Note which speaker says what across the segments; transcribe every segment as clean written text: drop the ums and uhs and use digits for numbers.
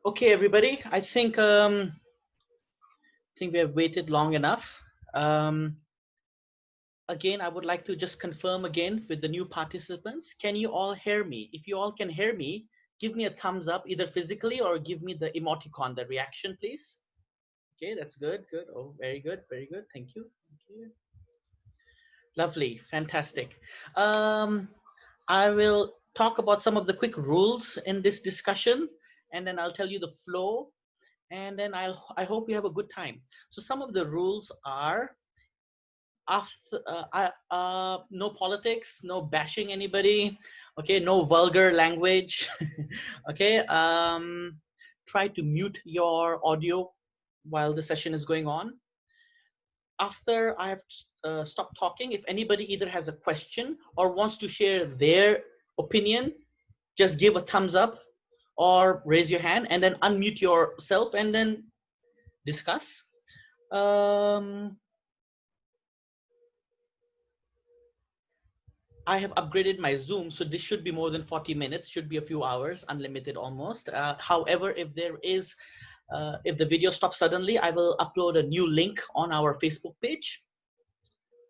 Speaker 1: Okay, everybody. I think we have waited long enough. Um, Again, I would like to just confirm again with the new participants. Can you all hear me? If you all can hear me, give me a thumbs up, either physically or give me the emoticon, the reaction, please. Okay, that's good. Good. Oh, very good. Very good. Thank you. Thank you. Lovely. Fantastic. Um, I will talk about some of the quick rules in this discussion, and then I'll tell you the flow, and then I hope you have a good time. So some of the rules are no politics, no bashing anybody, okay, no vulgar language, okay. Try to mute your audio while the session is going on. After I have stopped talking, if anybody either has a question or wants to share their opinion, just give a thumbs up or raise your hand and then unmute yourself and then discuss. I have upgraded my Zoom, so this should be more than 40 minutes, should be a few hours, unlimited almost. However, if the video stops suddenly, I will upload a new link on our Facebook page,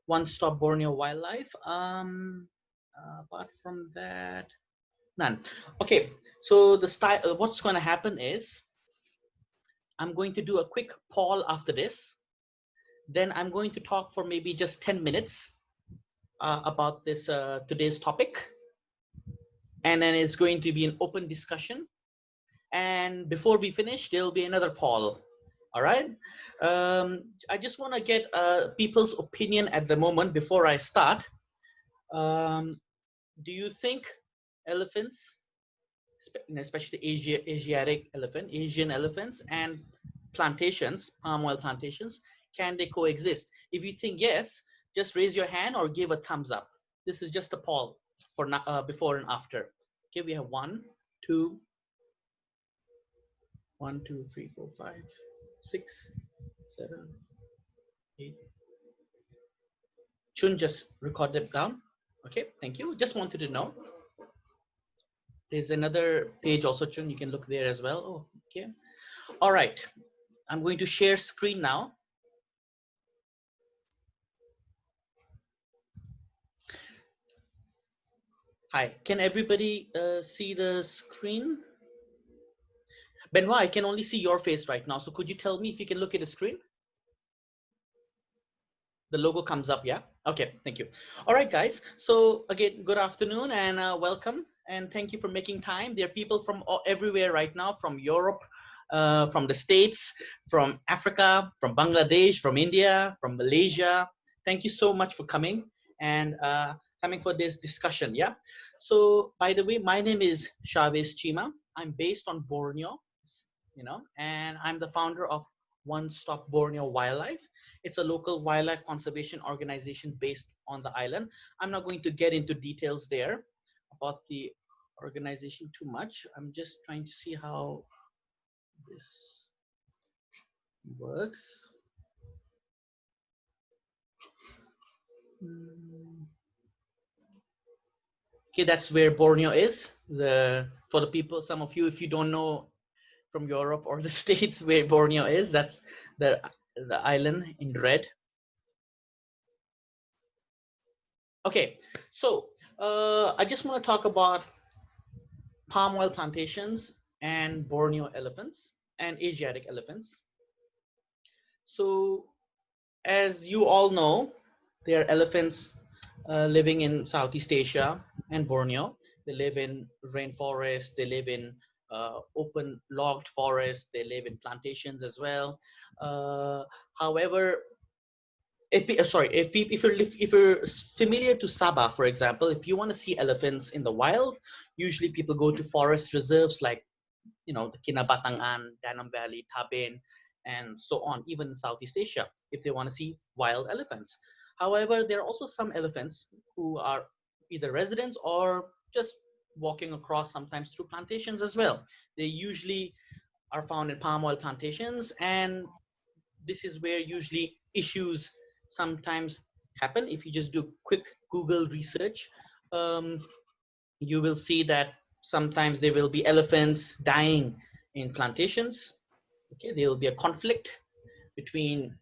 Speaker 1: One Stop Borneo Wildlife. Apart from that, none. Okay, so the style, what's going to happen is I'm going to do a quick poll after this. Then I'm going to talk for maybe just 10 minutes about this today's topic. And then it's going to be an open discussion. And before we finish, there'll be another poll. All right. I just want to get people's opinion at the moment before I start. Do you think elephants, especially Asian elephants and plantations, palm oil plantations, can they coexist? If you think yes, just raise your hand or give a thumbs up. This is just a poll for before and after. Okay, we have 1, 2, 1, 2, 3, 4, 5, 6, 7, 8. Chun just recorded down. Okay, thank you. Just wanted to know. There's another page also, Chun. You can look there as well. Oh, okay. All right. I'm going to share screen now. Hi. Can everybody see the screen? Benoit, I can only see your face right now. So could you tell me if you can look at the screen? The logo comes up, yeah? Okay, thank you. All right, guys. So again, good afternoon and welcome. And thank you for making time. There are people from everywhere right now, from Europe, from the States, from Africa, from Bangladesh, from India, from Malaysia. Thank you so much for coming and coming for this discussion, yeah? So by the way, my name is Chavez Chima. I'm based on Borneo, and I'm the founder of One Stop Borneo Wildlife. It's a local wildlife conservation organization based on the island. I'm not going to get into details there about the organization too much. I'm just trying to see how this works. Okay, that's where Borneo is. For the people, some of you, if you don't know from Europe or the States where Borneo is, that's the island in red. Okay, so I just want to talk about palm oil plantations and Borneo elephants and Asiatic elephants. So as you all know, there are elephants living in Southeast Asia and Borneo. They live in rainforest, they live in open logged forests, they live in plantations as well. However, if you're familiar to Sabah, for example, if you want to see elephants in the wild, usually people go to forest reserves like the Kinabatangan, Danam Valley, Tabin, and so on, even in Southeast Asia, if they want to see wild elephants. However, there are also some elephants who are either residents or just walking across sometimes through plantations as well. They usually are found in palm oil plantations, and this is where usually issues sometimes happen. If you just do quick Google research, you will see that sometimes there will be elephants dying In plantations, okay, there will be a conflict between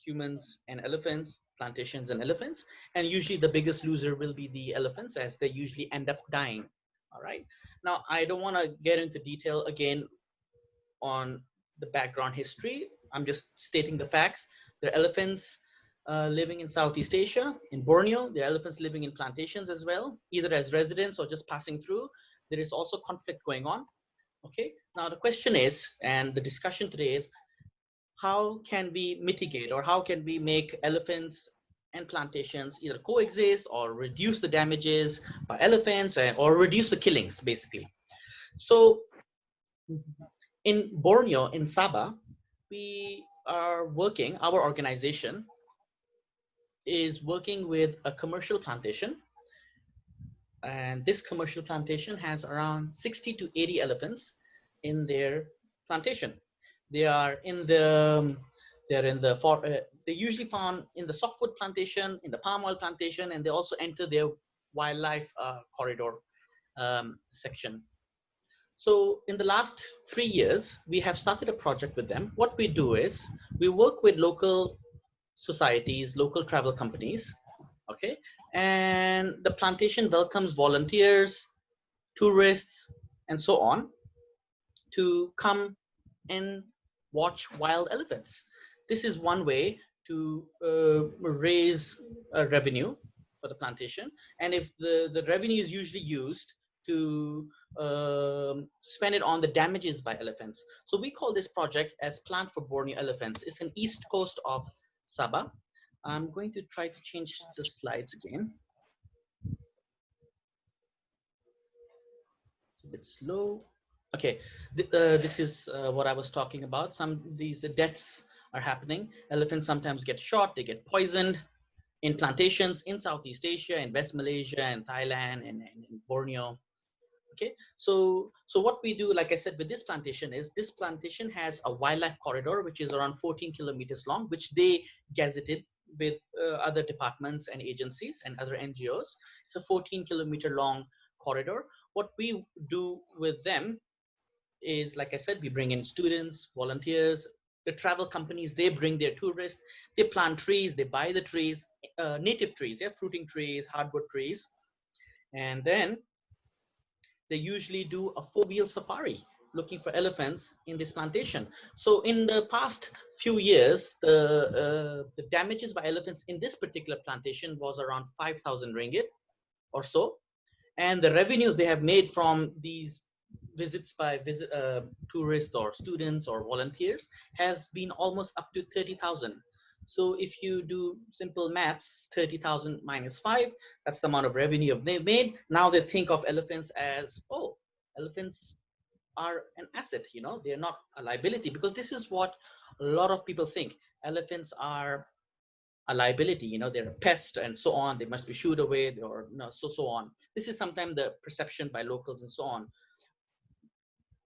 Speaker 1: humans and elephants, plantations and elephants, and usually the biggest loser will be the elephants, as they usually end up dying. All right. Now, I don't want to get into detail again on the background history. I'm just stating the facts. There are elephants living in Southeast Asia, in Borneo. There are elephants living in plantations as well, either as residents or just passing through. There is also conflict going on. Okay. Now the question is, and the discussion today is, how can we mitigate, or how can we make elephants and plantations either coexist or reduce the damages by elephants, or reduce the killings, basically. So in Borneo, in Sabah, we are working, our organization is working with a commercial plantation, and this commercial plantation has around 60 to 80 elephants in their plantation. They are in the they're usually found in the softwood plantation, in the palm oil plantation, and they also enter their wildlife corridor section. So in the last 3 years, we have started a project with them. What we do is we work with local societies, local travel companies, okay? And the plantation welcomes volunteers, tourists, and so on to come and watch wild elephants. This is one way to raise revenue for the plantation. And if the revenue is usually used to spend it on the damages by elephants. So we call this project as Plant for Borneo Elephants. It's an east coast of Sabah. I'm going to try to change the slides again. It's a bit slow. Okay, this is what I was talking about. These deaths are happening. Elephants sometimes get shot, they get poisoned in plantations in Southeast Asia, in West Malaysia, and Thailand, and in Borneo. Okay, so what we do, like I said, with this plantation is, this plantation has a wildlife corridor which is around 14 kilometers long, which they gazetted with other departments and agencies and other NGOs. It's a 14-kilometer long corridor. What we do with them is, like I said, we bring in students, volunteers, the travel companies, they bring their tourists, they plant trees, they buy the trees, native trees, yeah, fruiting trees, hardwood trees, and then they usually do a four-wheel safari looking for elephants in this plantation. So in the past few years, the damages by elephants in this particular plantation was around 5,000 ringgit or so. And the revenues they have made from these visits by tourists or students or volunteers has been almost up to 30,000. So if you do simple maths, 30,000 minus 5, that's the amount of revenue they've made. Now they think of elephants as, oh, elephants are an asset, you know, they're not a liability, because this is what a lot of people think. Elephants are a liability, you know, they're a pest and so on, they must be shooed away, or you know, so on. This is sometimes the perception by locals and so on.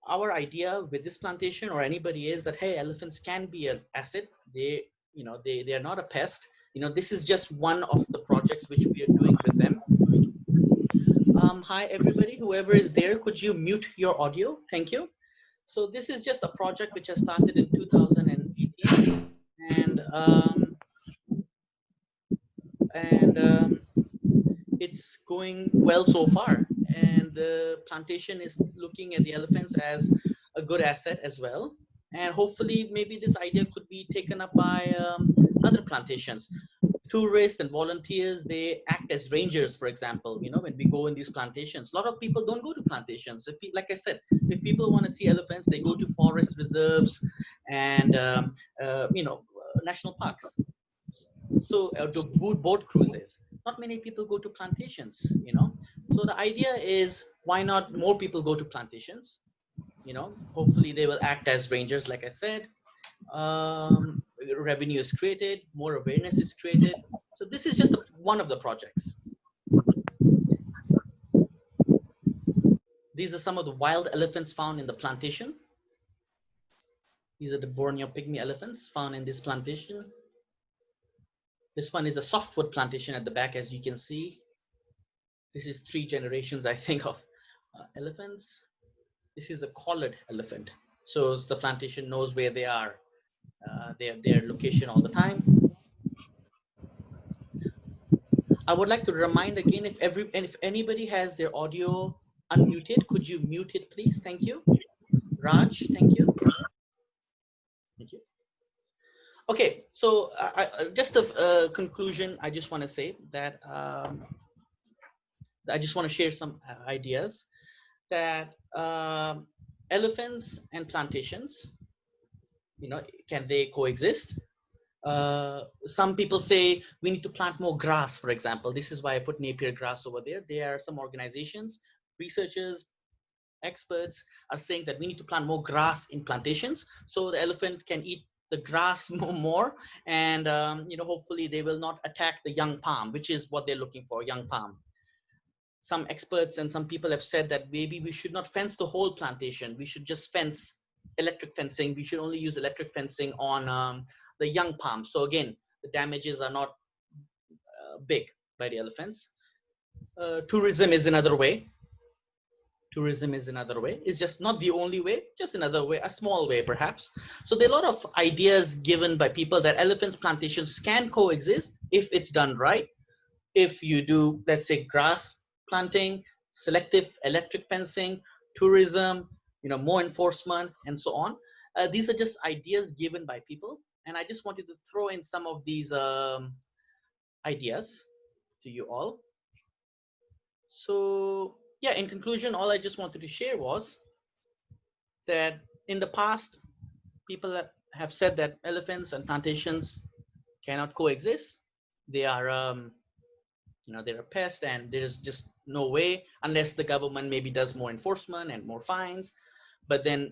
Speaker 1: Our idea with this plantation or anybody is that, hey, elephants can be an asset. They, you know, they are not a pest. You know, this is just one of the projects which we are doing with them. Hi everybody, whoever is there, could you mute your audio? Thank you. So this is just a project which I started in 2018, and it's going well so far. And the plantation is looking at the elephants as a good asset as well. And hopefully, maybe this idea could be taken up by other plantations. Tourists and volunteers, they act as rangers, for example. You know, when we go in these plantations, a lot of people don't go to plantations. Like I said, if people want to see elephants, they go to forest reserves and national parks. So to boat cruises. Not many people go to plantations, you know. So the idea is, why not more people go to plantations? You know, hopefully they will act as rangers, like I said. Revenue is created, more awareness is created. So this is just one of the projects. These are some of the wild elephants found in the plantation. These are the Borneo pygmy elephants found in this plantation. This one is a softwood plantation at the back, as you can see. This is 3 generations, I think, of elephants. This is a collared elephant. So the plantation knows where they are, their location all the time. I would like to remind again, if anybody has their audio unmuted, could you mute it, please? Thank you. Raj, thank you. Thank you. Okay, so just a conclusion, I just want to say that I just want to share some ideas that elephants and plantations, can they coexist? Some people say we need to plant more grass, for example. This is why I put Napier grass over there. There are some organizations, researchers, experts are saying that we need to plant more grass in plantations so the elephant can eat the grass more, and hopefully they will not attack the young palm, which is what they're looking for, young palm. Some experts and some people have said that maybe we should not fence the whole plantation. We should just fence electric fencing. We should only use electric fencing on the young palm. So again, the damages are not big by the elephants. Tourism is another way. Tourism is another way. It's just not the only way, just another way, a small way perhaps. So there are a lot of ideas given by people that elephants plantations can coexist if it's done right. If you do, let's say, grass planting, selective electric fencing, tourism, more enforcement, and so on. These are just ideas given by people, and I just wanted to throw in some of these ideas to you all. So yeah, in conclusion, all I just wanted to share was that in the past, people have said that elephants and plantations cannot coexist. They are they're a pest, and there's just no way unless the government maybe does more enforcement and more fines. But then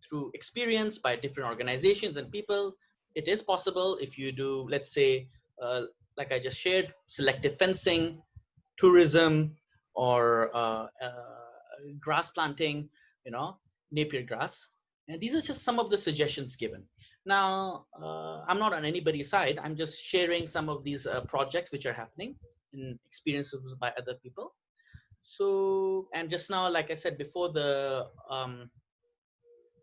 Speaker 1: through experience by different organizations and people, it is possible if you do, let's say, like I just shared, selective fencing, tourism, or grass planting, Napier grass. And these are just some of the suggestions given. Now, I'm not on anybody's side. I'm just sharing some of these projects which are happening in experiences by other people. So, and just now, like I said before the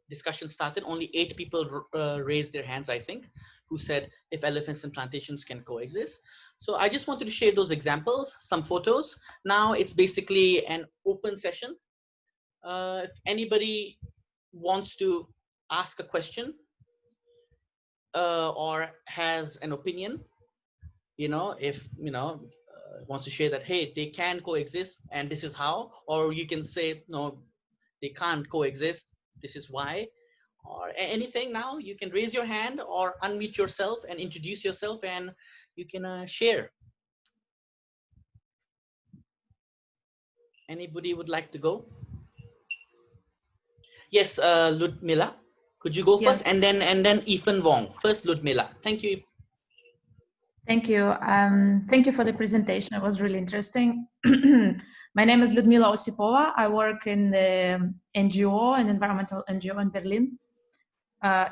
Speaker 1: discussion started, only 8 people raised their hands, I think, who said if elephants and plantations can coexist. So I just wanted to share those examples, some photos. Now it's basically an open session. If anybody wants to ask a question or has an opinion, wants to share that, hey, they can coexist and this is how, or you can say, no, they can't coexist, this is why, or anything. Now you can raise your hand or unmute yourself and introduce yourself, and you can share. Anybody would like to go? Yes, Ludmila, could you go first? And then Ethan Wong. First, Ludmila. Thank you.
Speaker 2: Thank you. Thank you for the presentation. It was really interesting. My name is Ludmila Osipova. I work in the NGO, an environmental NGO in Berlin,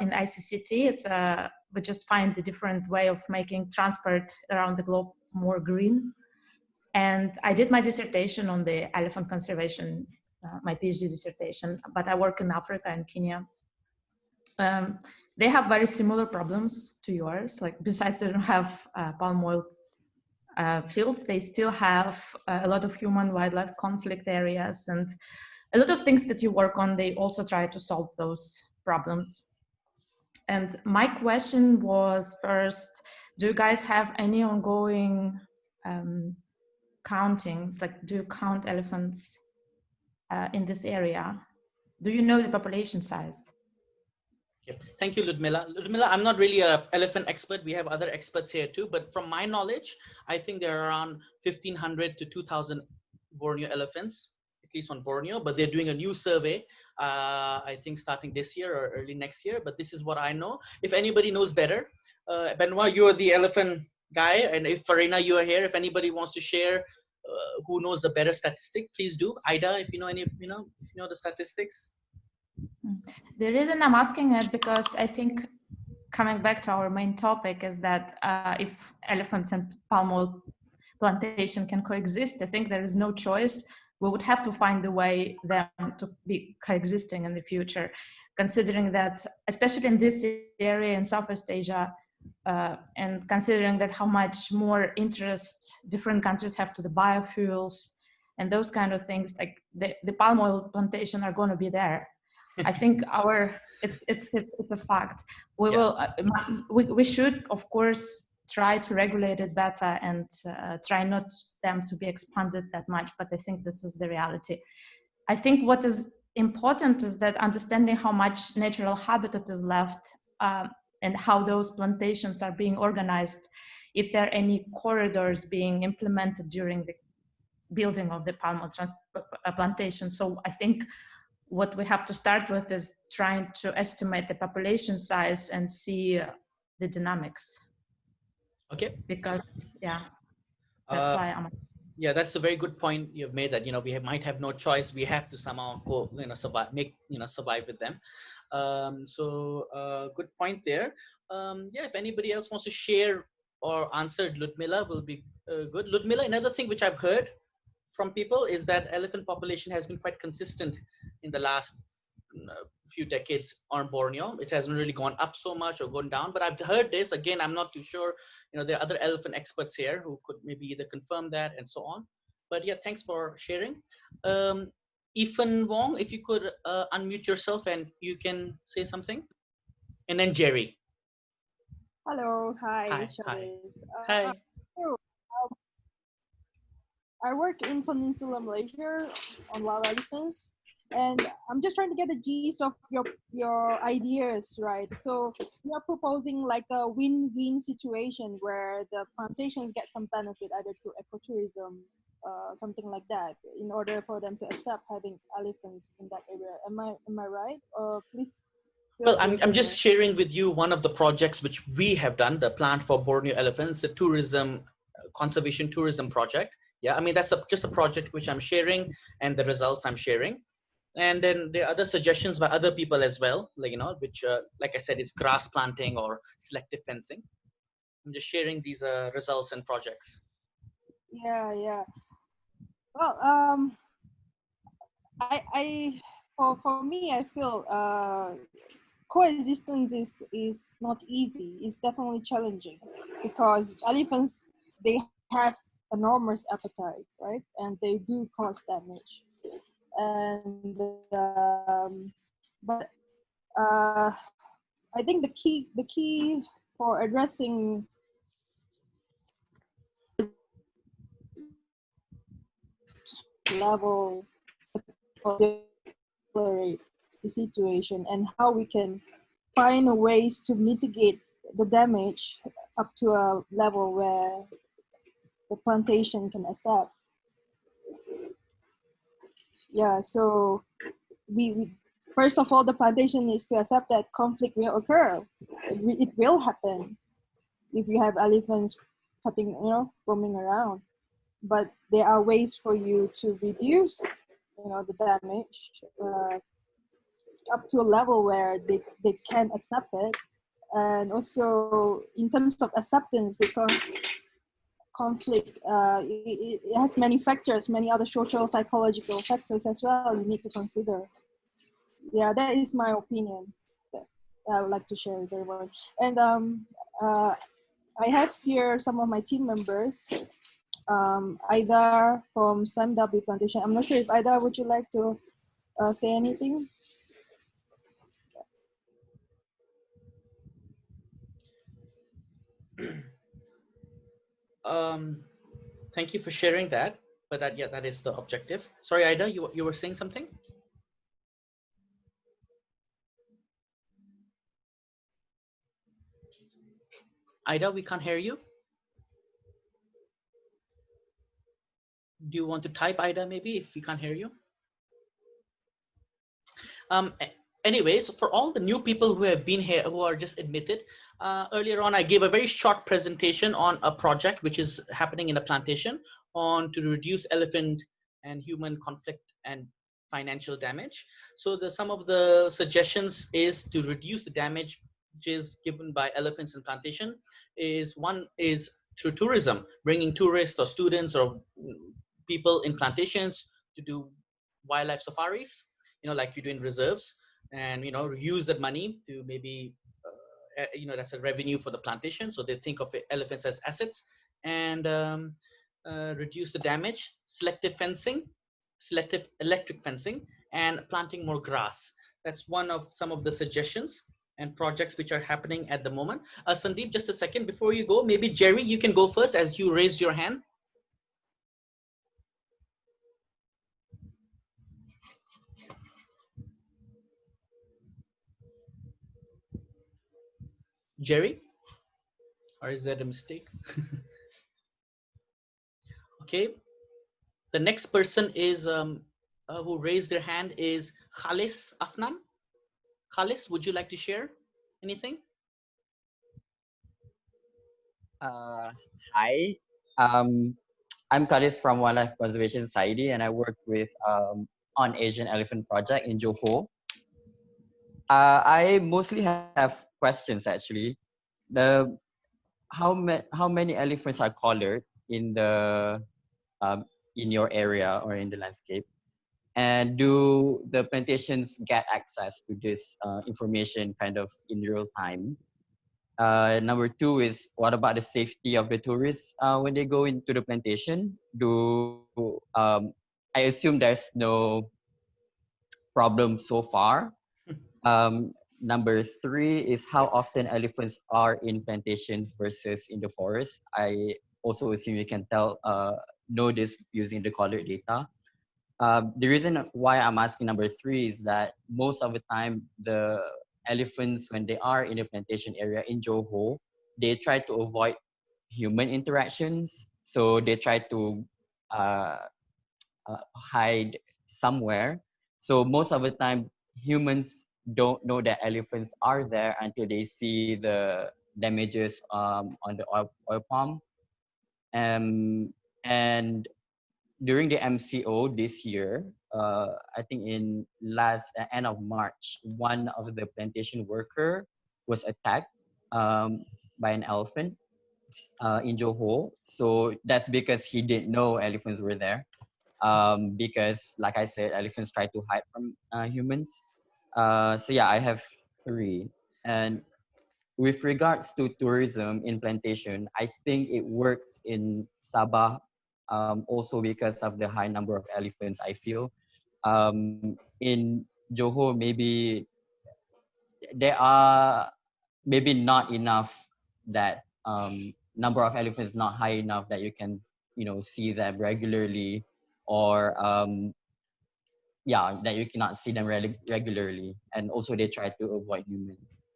Speaker 2: in ICCT. We just find a different way of making transport around the globe more green. And I did my dissertation on the elephant conservation, my PhD dissertation, but I work in Africa and Kenya. They have very similar problems to yours. Like, besides they don't have palm oil fields, they still have a lot of human-wildlife conflict areas, and a lot of things that you work on, they also try to solve those problems. And my question was, first, do you guys have any ongoing countings? Like, do you count elephants in this area? Do you know the population size?
Speaker 1: Okay. Thank you, Ludmila. Ludmila, I'm not really an elephant expert. We have other experts here too, but from my knowledge, I think there are around 1,500 to 2,000 Borneo elephants, at least on Borneo, but they're doing a new survey, I think starting this year or early next year, but this is what I know. If anybody knows better, Benoit, you're the elephant guy, and if Farina, you are here, if anybody wants to share who knows the better statistic, please do. Ida, if you know any, if you know the statistics.
Speaker 2: The reason I'm asking it, because I think, coming back to our main topic, is that if elephants and palm oil plantation can coexist, I think there is no choice we would have to find a way them to be coexisting in the future, considering that, especially in this area in Southeast Asia, and considering that how much more interest different countries have to the biofuels and those kind of things, like the palm oil plantation are going to be there. I think it's a fact. We will we should of course try to regulate it better and try not them to be expanded that much. But I think this is the reality. I think what is important is that understanding how much natural habitat is left and how those plantations are being organized, if there are any corridors being implemented during the building of the palm oil plantation. So I think what we have to start with is trying to estimate the population size and see the dynamics.
Speaker 1: Okay.
Speaker 2: Because that's why I'm.
Speaker 1: Yeah, that's a very good point you've made, that we might have no choice. We have to somehow go, survive, survive with them. Good point there. If anybody else wants to share or answer, Ludmila will be good. Ludmila, another thing which I've heard from people is that elephant population has been quite consistent in the last few decades on Borneo. It hasn't really gone up so much or gone down, but I've heard this. Again, I'm not too sure. There are other elephant experts here who could maybe either confirm that and so on. But yeah, thanks for sharing. Ethan Wong, if you could unmute yourself and you can say something. And then Jerry.
Speaker 3: Hello, hi,
Speaker 1: Hi.
Speaker 3: So, I work in Peninsula Malaysia on wild elephants, and I'm just trying to get the gist of your ideas, right? So we are proposing like a win-win situation where the plantations get some benefit either through ecotourism, something like that, in order for them to accept having elephants in that area. Am I right? Please.
Speaker 1: Well, I'm just sharing with you one of the projects which we have done, the Plant for Borneo Elephants, the tourism, conservation tourism project. Yeah, I mean, that's just a project which I'm sharing and the results I'm sharing. And then there are other suggestions by other people as well, like, which, like I said, is grass planting or selective fencing. I'm just sharing these results and projects.
Speaker 3: Yeah. Well, for me, I feel coexistence is not easy. It's definitely challenging because elephants, they have enormous appetite, right? And they do cause damage. And but I think the key for addressing level tolerate the situation and how we can find ways to mitigate the damage up to a level where the plantation can accept. Yeah, so we first of all, the plantation needs to accept that conflict will occur. It will happen if you have elephants cutting, roaming around. But there are ways for you to reduce, the damage up to a level where they can accept it. And also in terms of acceptance, because conflict, it has many factors, many other social, psychological factors as well you need to consider. Yeah, that is my opinion that I would like to share with everyone. And I have here some of my team members, Ida from SMW Plantation. I'm not sure if Ida, would you like to say anything?
Speaker 1: Thank you for sharing that. But that is the objective. Sorry, Ida, you were saying something? Ida, we can't hear you. Do you want to type, Ida, maybe, if we can't hear you? Anyways, for all the new people who have been here, who are just admitted, earlier on, I gave a very short presentation on a project which is happening in a plantation on to reduce elephant and human conflict and financial damage. So some of the suggestions is to reduce the damage which is given by elephants in plantation. One is through tourism, bringing tourists or students or people in plantations to do wildlife safaris, like you do in reserves, and use that money to maybe that's a revenue for the plantation. So they think of elephants as assets, and reduce the damage, selective fencing, selective electric fencing, and planting more grass. That's one of some of the suggestions and projects which are happening at the moment. Sandeep, just a second before you go, maybe Jerry, you can go first as you raised your hand. Jerry, or is that a mistake? Okay, the next person is who raised their hand is Khalis Afnan. Khalis, would you like to share anything?
Speaker 4: Uh, Hi, um, I'm Khalid from Wildlife Conservation Society, and I work with on Asian Elephant Project in Johor. I mostly have questions actually. The how many elephants are collared um, in your area or in the landscape, and do the plantations get access to this information kind of in real time? Number two is, what about the safety of the tourists when they go into the plantation? I assume there's no problem so far. Number three is how often elephants are in plantations versus in the forest. I also assume you can know this using the collar data. The reason why I'm asking number three is that most of the time the elephants, when they are in the plantation area in Johor, they try to avoid human interactions. So they try to uh, hide somewhere. So most of the time, humans don't know that elephants are there until they see the damages on the oil palm. And during the MCO this year, I think in last end of March, one of the plantation worker was attacked by an elephant in Johor. So that's because he didn't know elephants were there. Because, like I said, elephants try to hide from humans. So yeah, I have three. And with regards to tourism in plantation, I think it works in Sabah also because of the high number of elephants, I feel. In Johor, maybe there are maybe not enough that number of elephants not high enough that you can see them regularly, or yeah, that you cannot see them regularly, and also they try to avoid humans.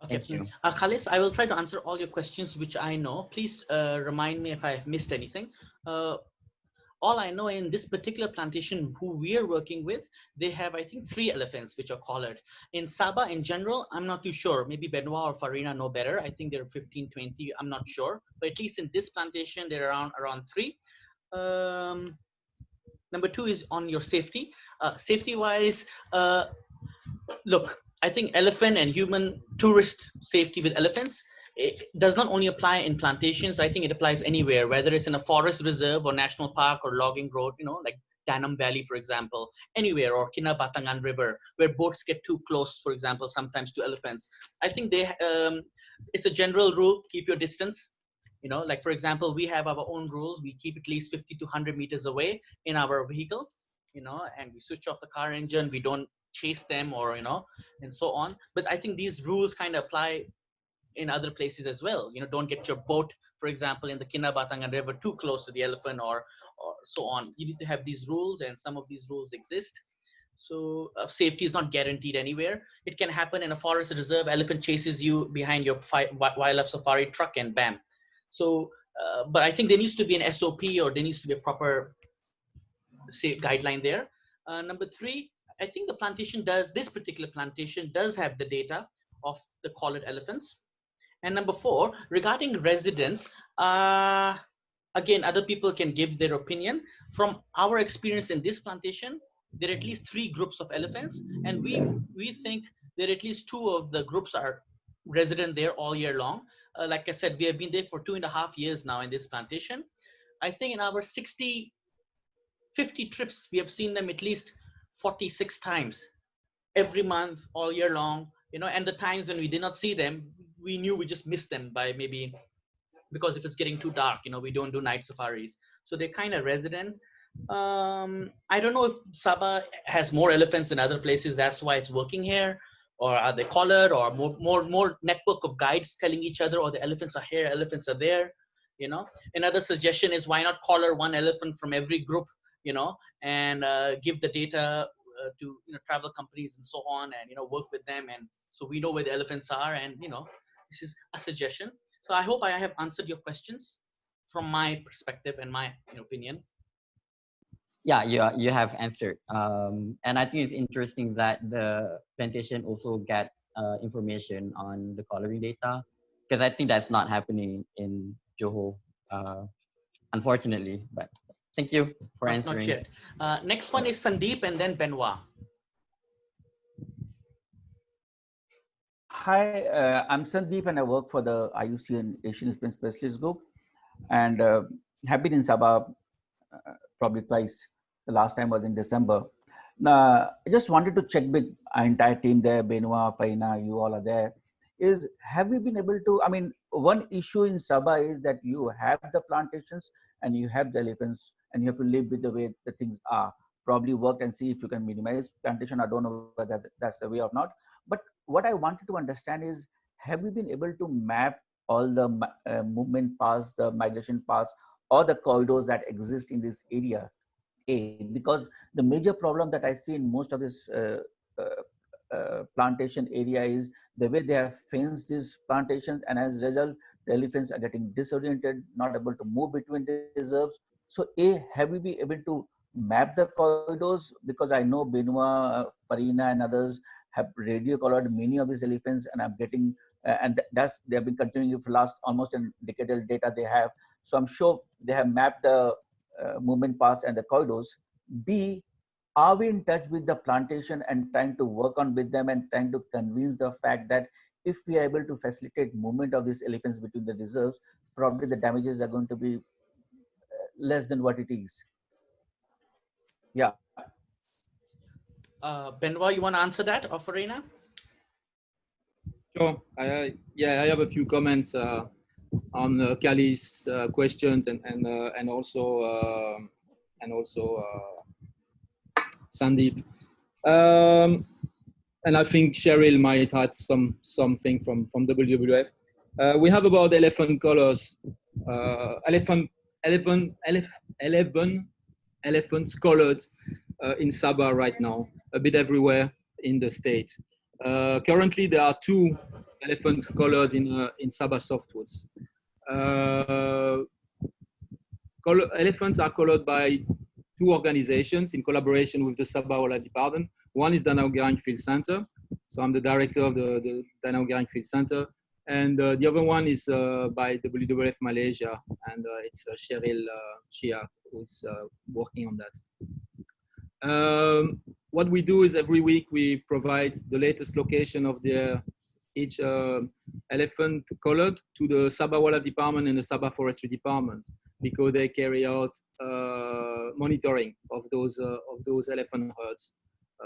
Speaker 1: Okay,
Speaker 4: Thank you.
Speaker 1: Khalis, I will try to answer all your questions, which I know. Please remind me if I have missed anything. All I know, in this particular plantation who we are working with, they have, I think, 3 elephants which are collared. In Sabah in general, I'm not too sure. Maybe Benoit or Farina know better. I think there are 15, 20, I'm not sure. But at least in this plantation, they're around 3. Number 2 is on your safety. Safety wise, look, I think elephant and human tourist safety with elephants, it does not only apply in plantations. I think it applies anywhere, whether it's in a forest reserve or national park or logging road, like Danam Valley, for example, anywhere, or Kinabatangan River, where boats get too close, for example, sometimes to elephants. I think it's a general rule: keep your distance. Like for example, we have our own rules. We keep at least 50 to 100 meters away in our vehicle, and we switch off the car engine. We don't chase them, or and so on. But I think these rules kind of apply in other places as well. Don't get your boat, for example, in the Kinabatangan River too close to the elephant, or so on. You need to have these rules, and some of these rules exist. So safety is not guaranteed anywhere. It can happen in a forest reserve. Elephant chases you behind your wildlife safari truck, and bam. So but I think there needs to be an SOP, or there needs to be a proper say guideline there. Number 3, I think this particular plantation does have the data of the collared elephants. And number 4, regarding residents, again, other people can give their opinion. From our experience in this plantation, there are at least 3 groups of elephants, and we think that at least 2 of the groups are resident there all year long. Like I said, we have been there for 2.5 years now in this plantation. I think in our 60 50 trips. We have seen them at least 46 times every month, all year long, you know. And the times when we did not see them, we knew we just missed them by maybe, because if it's getting too dark, you know, we don't do night safaris. So they're kind of resident. I don't know if Sabah has more elephants than other places, that's why it's working here, or are they collared, or more network of guides telling each other, or the elephants are here, elephants are there, you know. Another suggestion is, why not collar one elephant from every group, you know, and give the data to, you know, travel companies and so on, and, you know, work with them, and so we know where the elephants are. And, you know, this is a suggestion. So I hope I have answered your questions from my perspective and my opinion.
Speaker 4: Yeah, you have answered. And I think it's interesting that the plantation also gets information on the coloring data, because I think that's not happening in Johor, unfortunately. But thank you for answering.
Speaker 1: Not yet. Next one is Sandeep, and then Benoit.
Speaker 5: Hi, I'm Sandeep, and I work for the IUC and Asian Influence Specialist Group, and have been in Sabah probably twice. The last time was in December. Now, I just wanted to check with our entire team there, Benoit, Faina, you all are there. Is have we been able to? I mean, one issue in Sabah is that you have the plantations and you have the elephants, and you have to live with the way the things are. Probably work and see if you can minimize plantation. I don't know whether that's the way or not. But what I wanted to understand is, have we been able to map all the movement paths, the migration paths, or the corridors that exist in this area? Because the major problem that I see in most of this plantation area is the way they have fenced these plantations, and as a result, the elephants are getting disoriented, not able to move between the reserves. So, have we been able to map the corridors? Because I know Benoit, Farina, and others have radio collared many of these elephants, and I'm getting, and that's they have been continuing for last almost a decadal data they have. So I'm sure they have mapped the movement paths and the corridors. B, are we in touch with the plantation and trying to work on with them and trying to convince the fact that if we are able to facilitate movement of these elephants between the reserves, probably the damages are going to be less than what it is. Yeah.
Speaker 1: Benoit, you want to answer that, or Farina?
Speaker 6: Sure. Yeah, I have a few comments on Kali's questions and also Sandeep. And I think Cheryl might have something from WWF. We have about 11 colors, 11 elephants colored in Sabah right now, a bit everywhere in the state. Currently, there are 2 elephants colored in Sabah softwoods. Elephants are colored by 2 organizations in collaboration with the Sabah Wildlife Department. One is Danau Gering Field Center. So I'm the director of the Danau Gering Field Center. And the other one is by WWF Malaysia. And it's Cheryl Chia who's working on that. What we do is every week we provide the latest location of each elephant colored to the Sabah Wildlife Department and the Sabah Forestry Department, because they carry out monitoring of those elephant herds,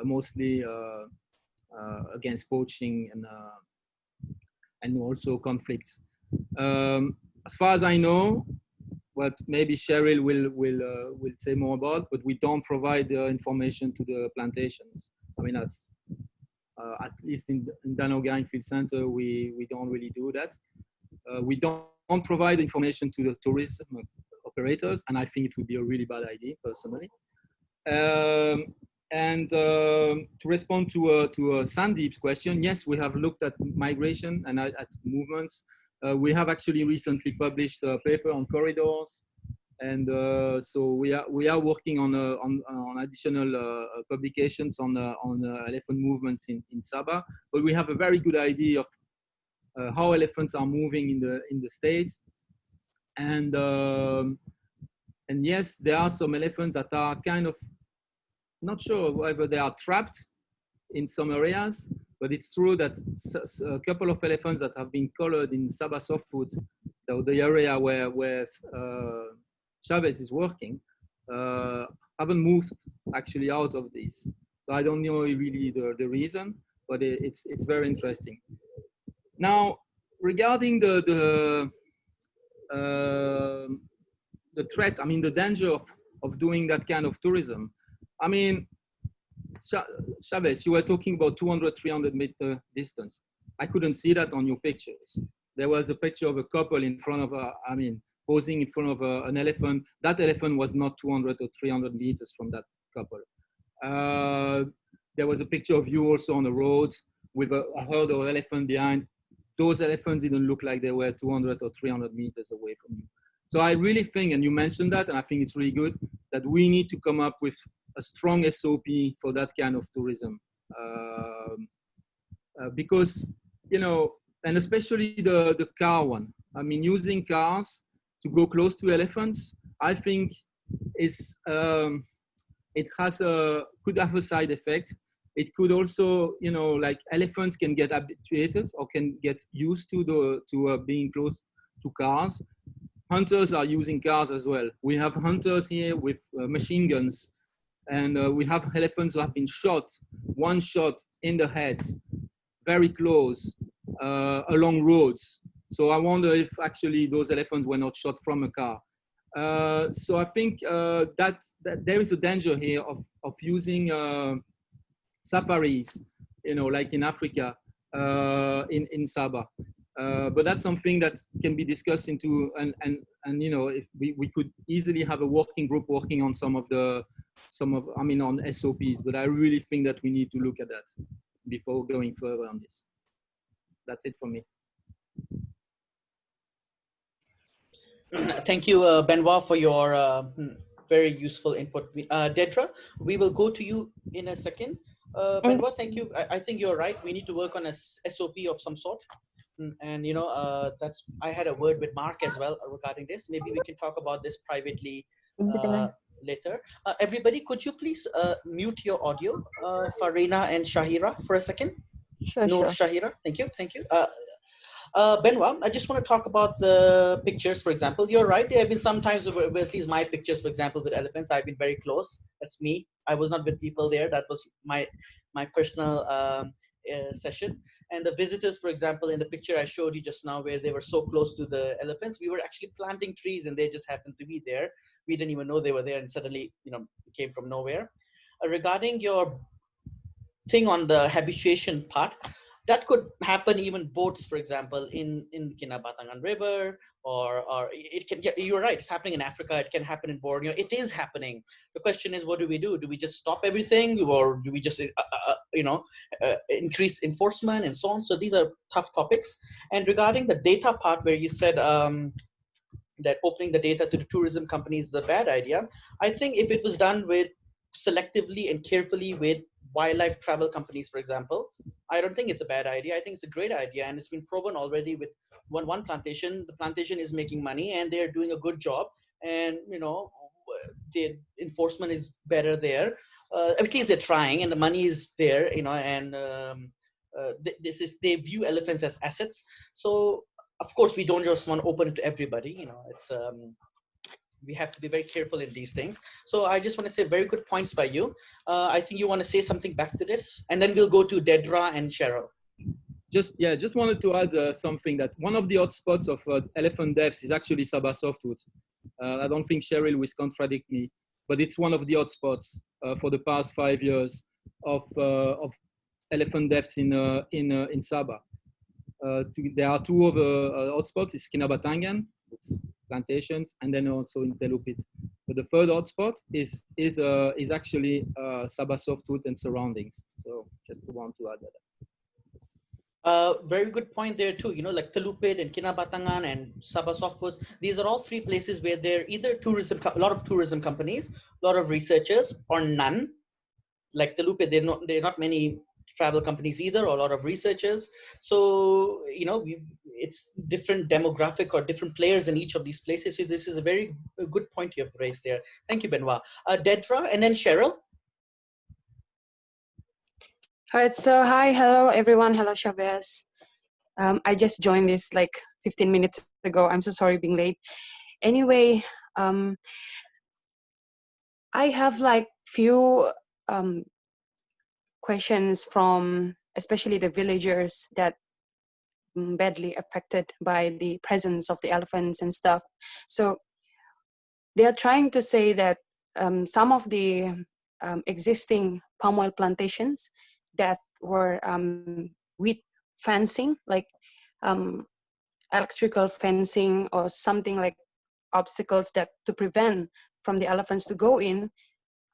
Speaker 6: mostly against poaching and also conflicts. As far as I know, what maybe Cheryl will say more about, but we don't provide the information to the plantations. I mean, that's at least in Danau Gering Field Center, we don't really do that. We don't provide information to the tourism operators, and I think it would be a really bad idea personally. To respond to Sandeep's question, yes, we have looked at migration and at movements. We have actually recently published a paper on corridors, and so we are working on additional publications on elephant movements in Sabah. But we have a very good idea of how elephants are moving in the state, and yes, there are some elephants that are kind of not sure whether they are trapped in some areas, but it's true that a couple of elephants that have been colored in Sabah softwood, the area where Chavez is working, haven't moved actually out of this. So I don't know really the reason, but it's very interesting. Now, regarding the threat, I mean, the danger of doing that kind of tourism. I mean, Chavez, you were talking about 200, 300 meter distance. I couldn't see that on your pictures. There was a picture of a couple in front of posing in front of an elephant. That elephant was not 200 or 300 meters from that couple. There was a picture of you also on the road with a herd of elephant behind. Those elephants didn't look like they were 200 or 300 meters away from you. So I really think, and you mentioned that, and I think it's really good, that we need to come up with a strong SOP for that kind of tourism. Because, you know, and especially the car one. I mean, using cars to go close to elephants, I think is, it has could have a side effect. It could also, you know, like elephants can get habituated or can get used to being close to cars. Hunters are using cars as well. We have hunters here with machine guns, and we have elephants who have been shot, one shot in the head, very close, along roads. So I wonder if actually those elephants were not shot from a car. So I think that there is a danger here of using safaris, you know, like in Africa, in Sabah. But that's something that can be discussed into, and you know, if we could easily have a working group working on I mean, on SOPs, but I really think that we need to look at that before going further on this. That's it for me.
Speaker 1: Thank you, Benoit, for your very useful input. Dedra, we will go to you in a second. Benoit, thank you. I think you're right. We need to work on a SOP of some sort. And you know, I had a word with Mark as well regarding this. Maybe we can talk about this privately later. Everybody, could you please mute your audio, Farina and Shahira, for a second?
Speaker 7: Sure,
Speaker 1: No,
Speaker 7: sure.
Speaker 1: Shahira, thank you, thank you. Benoit, I just want to talk about the pictures, for example. You're right. There have been some times where at least my pictures, for example, with elephants, I've been very close. That's me. I was not with people there. That was my personal session. And the visitors, for example, in the picture I showed you just now, where they were so close to the elephants, we were actually planting trees and they just happened to be there. We didn't even know they were there, and suddenly, you know, it came from nowhere. Regarding your thing on the habituation part, that could happen even boats, for example, in Kinabatangan River, or it can, you're right, it's happening in Africa, it can happen in Borneo, it is happening. The question is, what do? Do we just stop everything, or do we just increase enforcement and so on? So these are tough topics. And regarding the data part, where you said that opening the data to the tourism companies is a bad idea, I think if it was done with selectively and carefully with wildlife travel companies, for example, I don't think it's a bad idea. I think it's a great idea, and it's been proven already with one plantation. The plantation is making money and they're doing a good job, and you know, the enforcement is better there. At least they're trying, and the money is there, you know, and they view elephants as assets. So of course we don't just want to open it to everybody, you know. It's we have to be very careful in these things. So I just want to say very good points by you. I think you want to say something back to this, and then we'll go to Dedra and Cheryl.
Speaker 6: Just wanted to add something, that one of the hotspots of elephant deaths is actually Sabah softwood. I don't think Cheryl will contradict me, but it's one of the hotspots for the past 5 years of elephant deaths in Sabah. There are two other hotspots. It's Kinabatangan, it's Plantations, and then also in Telupit. But the third hotspot is actually Sabah softwood and surroundings. So just want to add that.
Speaker 1: Very good point there too. You know, like Telupit and Kinabatangan and Sabah softwoods. These are all three places where there are either a lot of tourism companies, a lot of researchers, or none. Like Telupit, there are not many travel companies either, or a lot of researchers. So you know, it's different demographic or different players in each of these places. So this is a very good point you have raised there. Thank you, Benoit. Dedra, and then Cheryl.
Speaker 7: All right, so hi, hello everyone, hello Chavez. I just joined this like 15 minutes ago. I'm so sorry being late. Anyway, I have like few questions from especially the villagers that badly affected by the presence of the elephants and stuff. So they are trying to say that some of the existing palm oil plantations that were with fencing, like electrical fencing or something like obstacles that to prevent from the elephants to go in,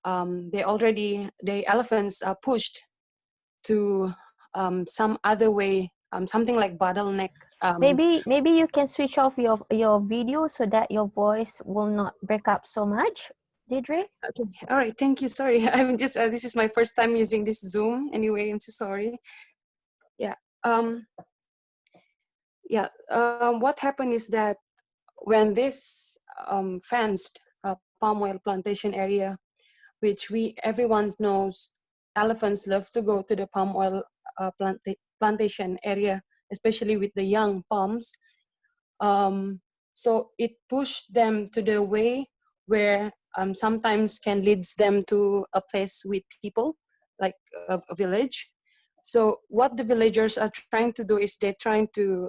Speaker 7: the elephants are pushed to some other way, something like bottleneck.
Speaker 8: Maybe you can switch off your video so that your voice will not break up so much, Deirdre.
Speaker 7: Okay, all right, thank you. Sorry, I'm just this is my first time using this Zoom. Anyway, I'm so sorry. Yeah. What happened is that when this fenced palm oil plantation area, which everyone knows, elephants love to go to the palm oil plantation area, especially with the young palms. So it pushed them to the way where sometimes can leads them to a place with people, like a village. So what the villagers are trying to do is they're trying to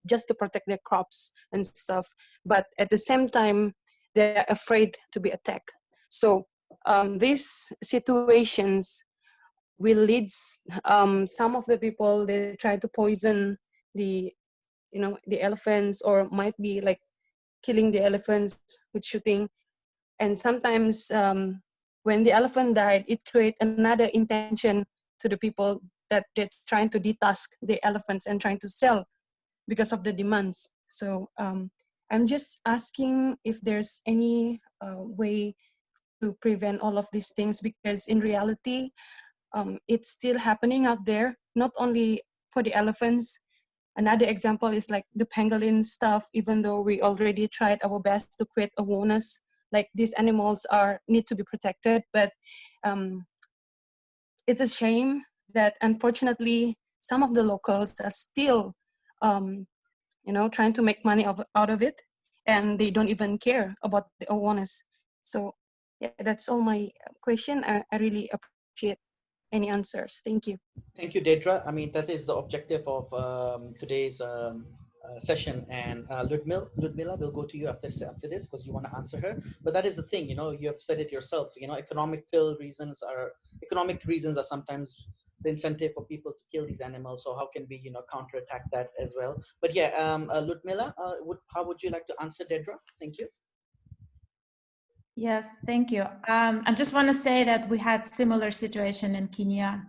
Speaker 7: just to protect their crops and stuff, but at the same time they're afraid to be attacked. So these situations will lead some of the people, they try to poison the the elephants, or might be like killing the elephants with shooting. And sometimes when the elephant died, it creates another intention to the people that they're trying to detask the elephants and trying to sell because of the demands. So I'm just asking if there's any way to prevent all of these things, because in reality it's still happening out there, not only for the elephants. Another example is like the pangolin stuff. Even though we already tried our best to create awareness, like these animals need to be protected, but it's a shame that unfortunately some of the locals are still trying to make money out of it, and they don't even care about the awareness. So yeah, that's all my question. I really appreciate any answers. Thank you.
Speaker 1: Thank you, Dedra. I mean, that is the objective of today's session. And Ludmila, we'll go to you after this because you want to answer her. But that is the thing, you have said it yourself. Economic reasons are sometimes the incentive for people to kill these animals. So how can we, counterattack that as well? But yeah, Ludmila, how would you like to answer Dedra? Thank you.
Speaker 2: Yes, thank you. I just want to say that we had similar situation in Kenya,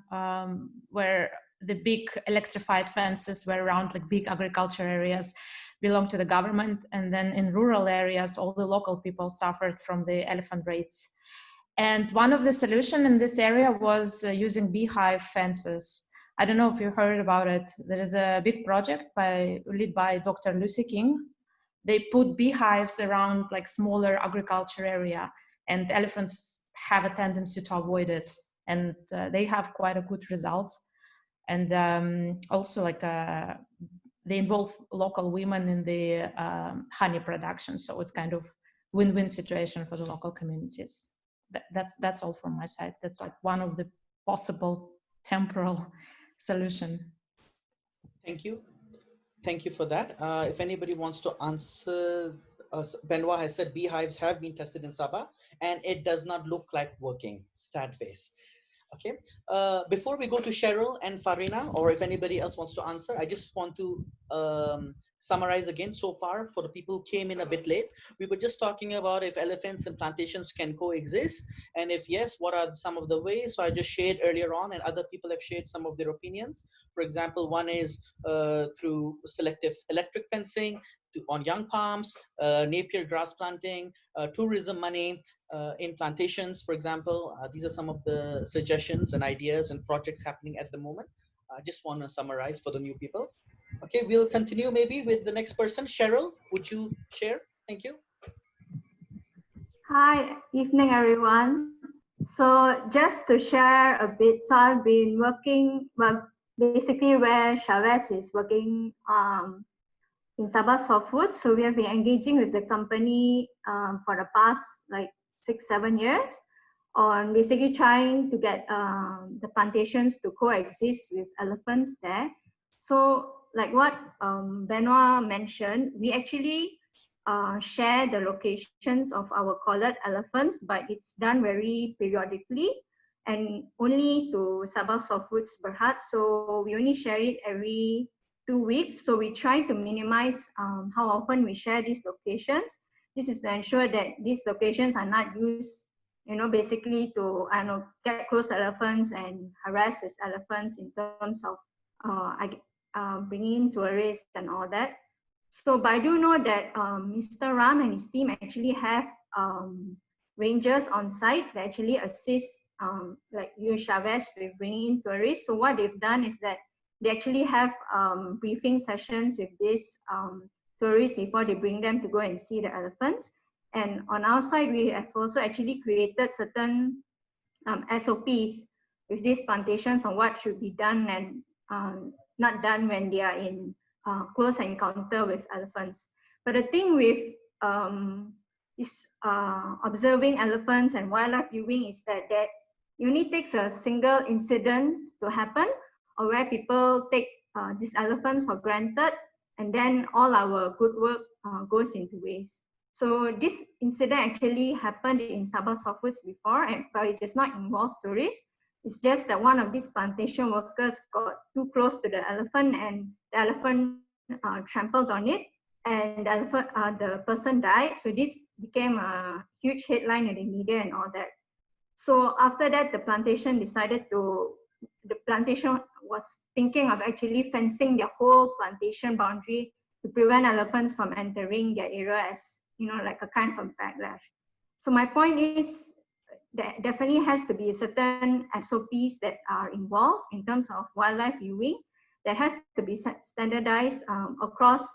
Speaker 2: where the big electrified fences were around like big agriculture areas belong to the government, and then in rural areas, all the local people suffered from the elephant raids. And one of the solutions in this area was using beehive fences. I don't know if you heard about it. There is a big project led by Dr. Lucy King. They put beehives around like smaller agriculture area, and elephants have a tendency to avoid it. And they have quite a good results. And also like they involve local women in the honey production. So it's kind of win-win situation for the local communities. That's all from my side. That's like one of the possible temporal solution.
Speaker 1: Thank you. Thank you for that. If anybody wants to answer, Benoit has said beehives have been tested in Sabah and it does not look like working. Sad face. Okay. Before we go to Cheryl and Farina, or if anybody else wants to answer, I just want to summarize again so far for the people who came in a bit late. We were just talking about if elephants and plantations can coexist, and if yes, what are some of the ways. So I just shared earlier on, and other people have shared some of their opinions. For example, one is through selective electric fencing on young palms, napier grass planting, tourism money in plantations, for example. These are some of the suggestions and ideas and projects happening at the moment. I just want to summarize for the new people. Okay, we'll continue maybe with the next person. Cheryl, would you share? Thank you.
Speaker 9: Hi, evening everyone. So just to share a bit, so I've been working, well, basically where Chavez is working in Sabah Soft Food. So we have been engaging with the company for the past like 6-7 years on basically trying to get the plantations to coexist with elephants there. So like what Benoit mentioned, we actually share the locations of our collared elephants, but it's done very periodically and only to Sabah Softwoods Berhad. So we only share it every 2 weeks. So we try to minimize how often we share these locations. This is to ensure that these locations are not used, basically to get close to elephants and harass these elephants in terms of bringing in tourists and all that. So, but I do know that Mr. Ram and his team actually have rangers on site that actually assist like you, Chavez, with bringing in tourists. So what they've done is that they actually have briefing sessions with these tourists before they bring them to go and see the elephants. And on our side, we have also actually created certain SOPs with these plantations on what should be done and not done when they are in close encounter with elephants. But the thing with observing elephants and wildlife viewing is that it only takes a single incident to happen, or where people take these elephants for granted, and then all our good work goes into waste. So this incident actually happened in Sabah Softwoods before, but it does not involve tourists. It's just that one of these plantation workers got too close to the elephant, and the elephant trampled on it, and the elephant, the person died. So this became a huge headline in the media and all that. So after that, the plantation was thinking of actually fencing their whole plantation boundary to prevent elephants from entering their area as, like a kind of backlash. So my point is there definitely has to be certain SOPs that are involved in terms of wildlife viewing that has to be standardized across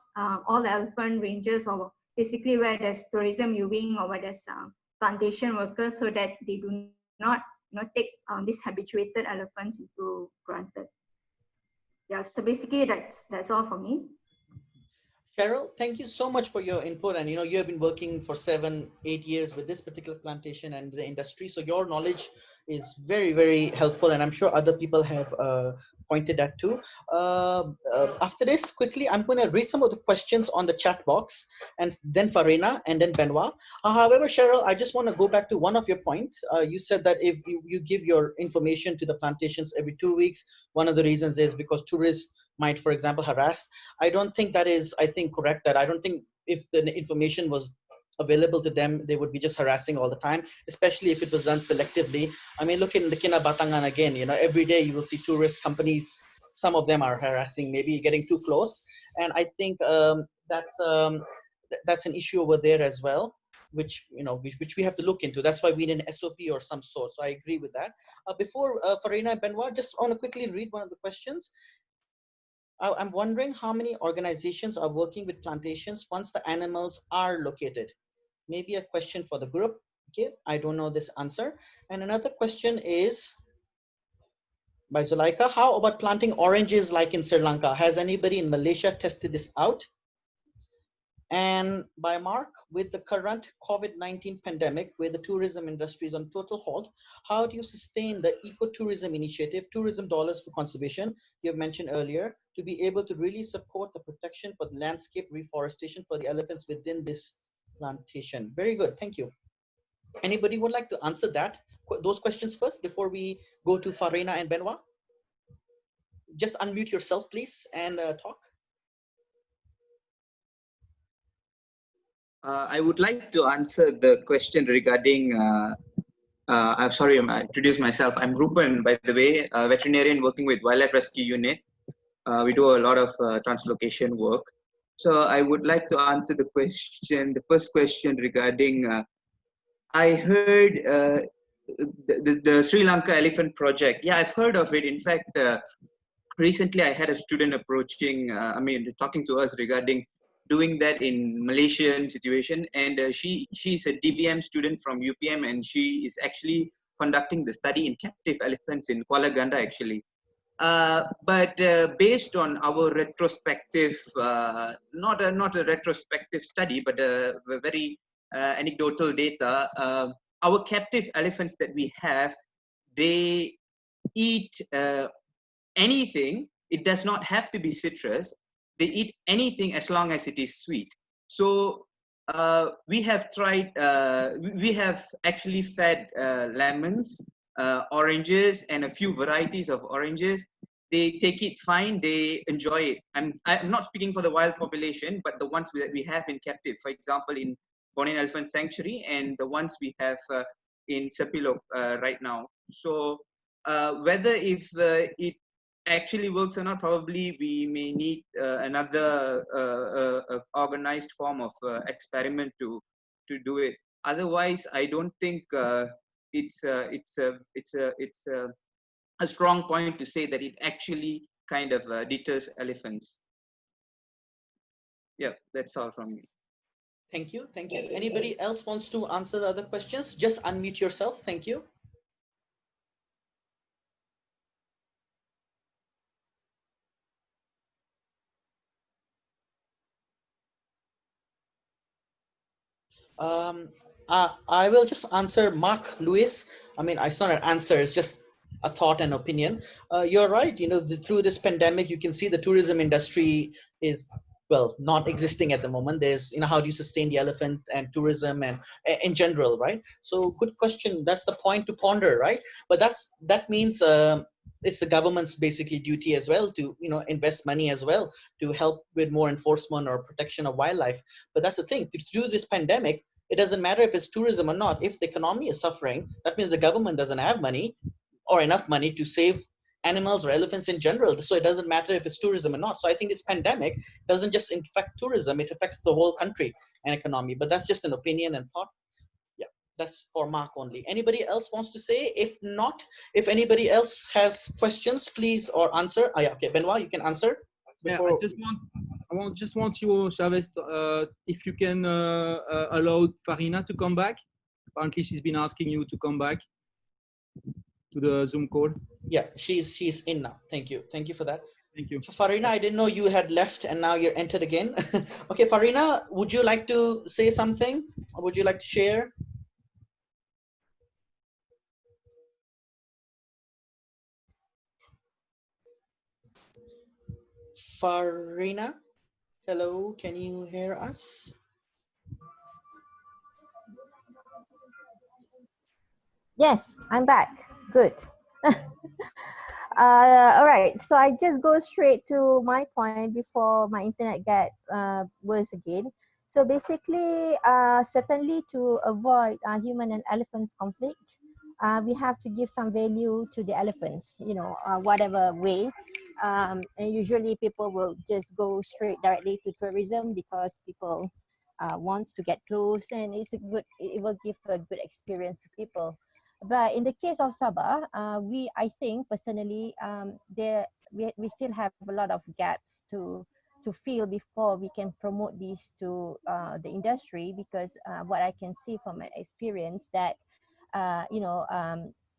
Speaker 9: all the elephant ranges, or basically where there's tourism viewing or where there's plantation workers, so that they do not take these habituated elephants into granted. Yeah, so basically that's all for me.
Speaker 1: Cheryl, thank you so much for your input. And you have been working for 7-8 years with this particular plantation and the industry, so your knowledge is very, very helpful, and I'm sure other people have pointed that too. After this, quickly, I'm going to read some of the questions on the chat box, and then Farina, and then Benoit. However, Cheryl, I just want to go back to one of your points. You said that if you give your information to the plantations every 2 weeks, one of the reasons is because tourists might, for example, harass. I don't think that is, correct. That I don't think if the information was available to them, they would be just harassing all the time, especially if it was done selectively. I mean, look in the Kina Batangan again, every day you will see tourist companies, some of them are harassing, maybe getting too close. And I think that's an issue over there as well, which we have to look into. That's why we need an SOP or some sort. So I agree with that. Before Farina and Benoit, just want to quickly read one of the questions. I'm wondering how many organizations are working with plantations once the animals are located. Maybe a question for the group. Okay, I don't know this answer. And another question is by Zuleika. How about planting oranges like in Sri Lanka? Has anybody in Malaysia tested this out? And by Mark, with the current COVID-19 pandemic, where the tourism industry is on total halt, how do you sustain the ecotourism initiative, tourism dollars for conservation, you have mentioned earlier, to be able to really support the protection for the landscape reforestation for the elephants within this plantation? Very good, thank you. Anybody would like to answer those questions first before we go to Farina and Benoit? Just unmute yourself, please, and talk.
Speaker 10: I would like to answer the question regarding, I'm sorry, I introduce myself. I'm Rupan, by the way, a veterinarian working with Wildlife Rescue Unit. We do a lot of translocation work. So I would like to answer the first question regarding, I heard the Sri Lanka Elephant Project. Yeah, I've heard of it. In fact, recently I had a student talking to us regarding doing that in Malaysian situation, and she's a DBM student from UPM, and she is actually conducting the study in captive elephants in Kuala Ganda actually. But based on our retrospective, not a retrospective study, but a very anecdotal data, our captive elephants that we have, they eat anything. It does not have to be citrus. They eat anything as long as it is sweet. So we have tried, we have actually fed lemons, oranges, and a few varieties of oranges. They take it fine, they enjoy it. I'm not speaking for the wild population, but the ones that we have in captive, for example, in Borneo Elephant Sanctuary, and the ones we have in Sepilok right now. So whether if it actually works or not, probably we may need another organized form of experiment to do it. Otherwise, I don't think it's a strong point to say that it actually kind of deters elephants. Yeah, that's all from me.
Speaker 1: Thank you. Thank you. If anybody else wants to answer the other questions, just unmute yourself. Thank you. I will just answer Mark Lewis. I mean, it's not an answer, it's just a thought and opinion. You're right. Through this pandemic, you can see the tourism industry is, well, not existing at the moment. There's, how do you sustain the elephant and tourism and in general, right? So good question. That's the point to ponder, right? But that means it's the government's basically duty as well to, invest money as well to help with more enforcement or protection of wildlife. But that's the thing. Through this pandemic, it doesn't matter if it's tourism or not. If the economy is suffering, that means the government doesn't have money or enough money to save animals or elephants in general. So it doesn't matter if it's tourism or not. So I think this pandemic doesn't just affect tourism, it affects the whole country and economy. But that's just an opinion and thought. Yeah, that's for Mark only. Anybody else wants to say? If not, if anybody else has questions, please, or answer. Yeah, okay, Benoit, you can answer.
Speaker 6: Yeah, I just want you, Chavez, if you can allow Farina to come back. Apparently, she's been asking you to come back to the Zoom call.
Speaker 1: Yeah, she's in now. Thank you for that.
Speaker 6: Thank you.
Speaker 1: Farina, I didn't know you had left and now you're entered again. Okay, Farina, would you like to say something? Or would you like to share? Farina, hello, can you hear us?
Speaker 8: Yes, I'm back. Good. All right, so I just go straight to my point before my internet get worse again. So basically, certainly to avoid human and elephants conflict, we have to give some value to the elephants, whatever way. And usually people will just go straight directly to tourism because people wants to get close, and it will give a good experience to people. But in the case of Sabah, I think personally, we still have a lot of gaps to fill before we can promote these to the industry, because what I can see from my experience that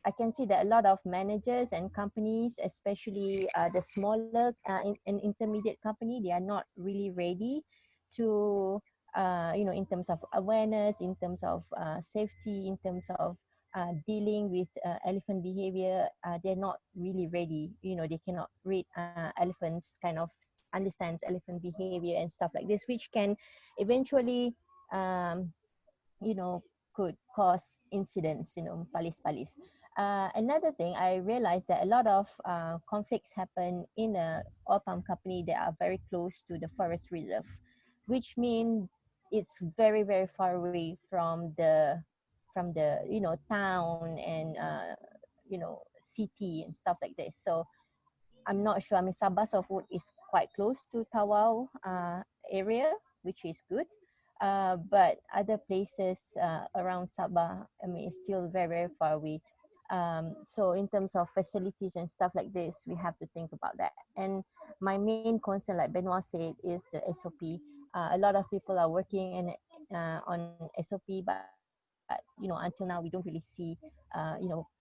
Speaker 8: I can see that a lot of managers and companies, especially the smaller and intermediate company, they are not really ready to in terms of awareness, in terms of safety, in terms of dealing with elephant behavior. They're not really ready. They cannot read elephants, kind of understands elephant behavior and stuff like this, which can eventually could cause incidents, palis. Another thing, I realized that a lot of conflicts happen in a oil palm company that are very close to the forest reserve, which means it's very, very far away from the town and city and stuff like this. So I'm not sure. I mean, Sabah Softwood is quite close to Tawau area, which is good. But other places around Sabah, I mean, it's still very, very far away. So in terms of facilities and stuff like this, we have to think about that. And my main concern, like Benoit said, is the SOP. A lot of people are working on SOP, but until now we don't really see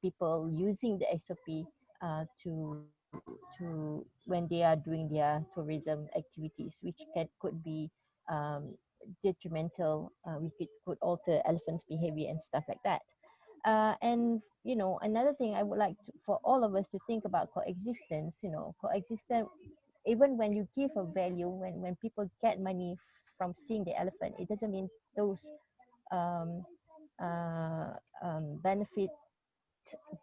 Speaker 8: people using the SOP to when they are doing their tourism activities, which could be detrimental. We could alter elephants' behavior and stuff like that. And you know, another thing I would like for all of us to think about coexistence. You know, coexistence. Even when you give a value, when people get money from seeing the elephant, it doesn't mean those um, benefit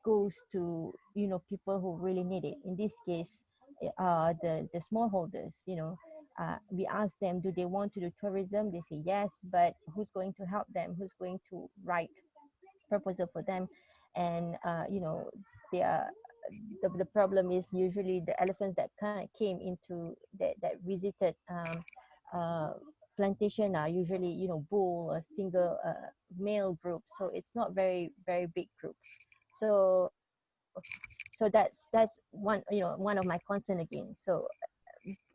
Speaker 8: goes to, you know, people who really need it. In this case, the smallholders. You know, we ask them, do they want to do tourism? They say yes, but who's going to help them? Who's going to write proposal for them? And you know, they are the problem is usually the elephants that came into that visited uh, plantation are usually, you know, bull or single male group, so it's not very big group. So that's one, you know, one of my concern again. So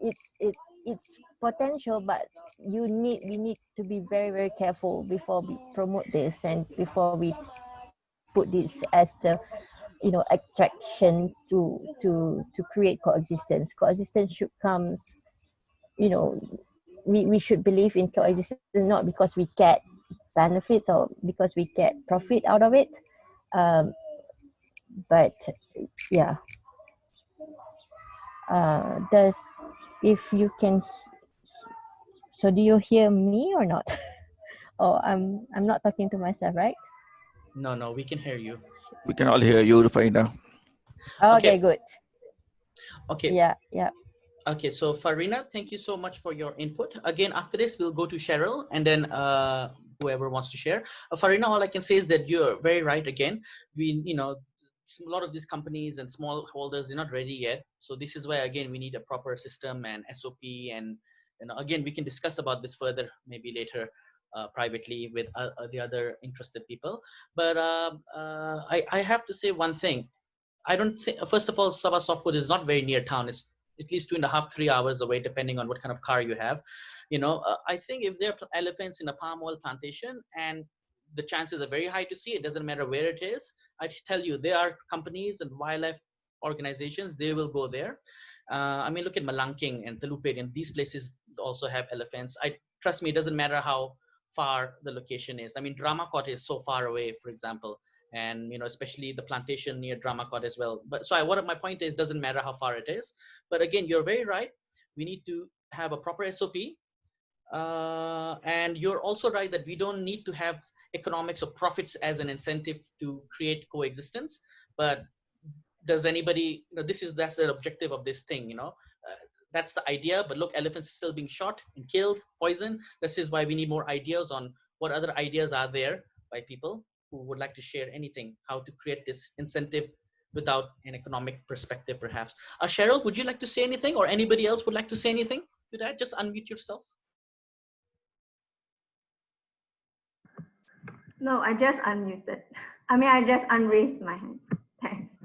Speaker 8: it's potential, but we need to be very careful before we promote this and before we put this as the, you know, attraction to create coexistence should comes, you know, we should believe in coexistence not because we get benefits or because we get profit out of it, um, but yeah, does if you can, so do you hear me or not? Oh, I'm not talking to myself, right?
Speaker 1: No, we can hear you.
Speaker 5: We can all hear you, Farina.
Speaker 8: Okay, good.
Speaker 1: Okay.
Speaker 8: Yeah.
Speaker 1: Okay, so Farina, thank you so much for your input. Again, after this, we'll go to Cheryl and then whoever wants to share. Farina, all I can say is that you're very right. Again, you know, a lot of these companies and small holders, they're not ready yet. So this is why, again, we need a proper system and SOP. And, you know, again, we can discuss about this further, maybe later privately with the other interested people. But I have to say one thing. I don't think, first of all, Sabah Softwood is not very near town. It's at least 2.5, 3 hours away, depending on what kind of car you have. You know, I think if there are elephants in a palm oil plantation and the chances are very high to see, it doesn't matter where it is. I tell you, there are companies and wildlife organizations, they will go there. I mean, look at Malangking and Telupedian. These places also have elephants. Trust me, it doesn't matter how far the location is. I mean, Dramakot is so far away, for example, and you know, especially the plantation near Dramakot as well. But so what my point is, doesn't matter how far it is. But again, you're very right. We need to have a proper SOP, and you're also right that we don't need to have economics or profits as an incentive to create coexistence. But does anybody, you know, that's the objective of this thing, you know. That's the idea. But look, elephants are still being shot and killed, poisoned. This is why we need more ideas on what other ideas are there by people who would like to share anything, how to create this incentive without an economic perspective, perhaps. Cheryl, would you like to say anything, or anybody else would like to say anything to that? Just unmute yourself.
Speaker 9: No, I just unmuted. I mean, I just unraised my hand. Thanks.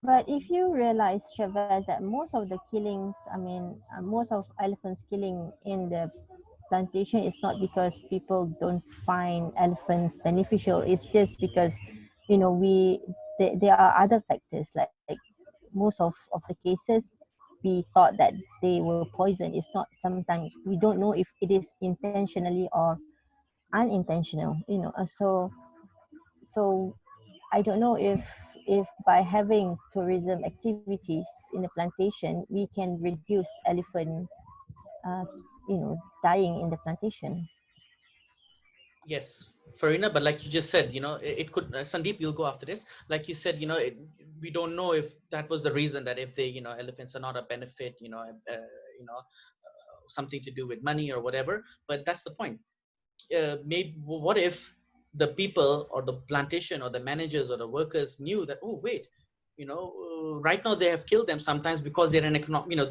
Speaker 8: But if you realize, Chavez, that most of the killings, I mean, most of elephants killing in the plantation is not because people don't find elephants beneficial. It's just because, you know, there are other factors, like most of the cases we thought that they were poisoned. It's not, sometimes we don't know if it is intentionally or unintentional, you know. So I don't know if by having tourism activities in the plantation we can reduce elephant you know, dying in the plantation.
Speaker 1: Yes, Farina, but like you just said, you know, it could, Sandeep, you'll go after this. Like you said, you know, we don't know if that was the reason, that if they, you know, elephants are not a benefit, you know, something to do with money or whatever. But that's the point. Maybe what if the people or the plantation or the managers or the workers knew that, oh wait, you know, right now they have killed them sometimes because they're an economic, you know,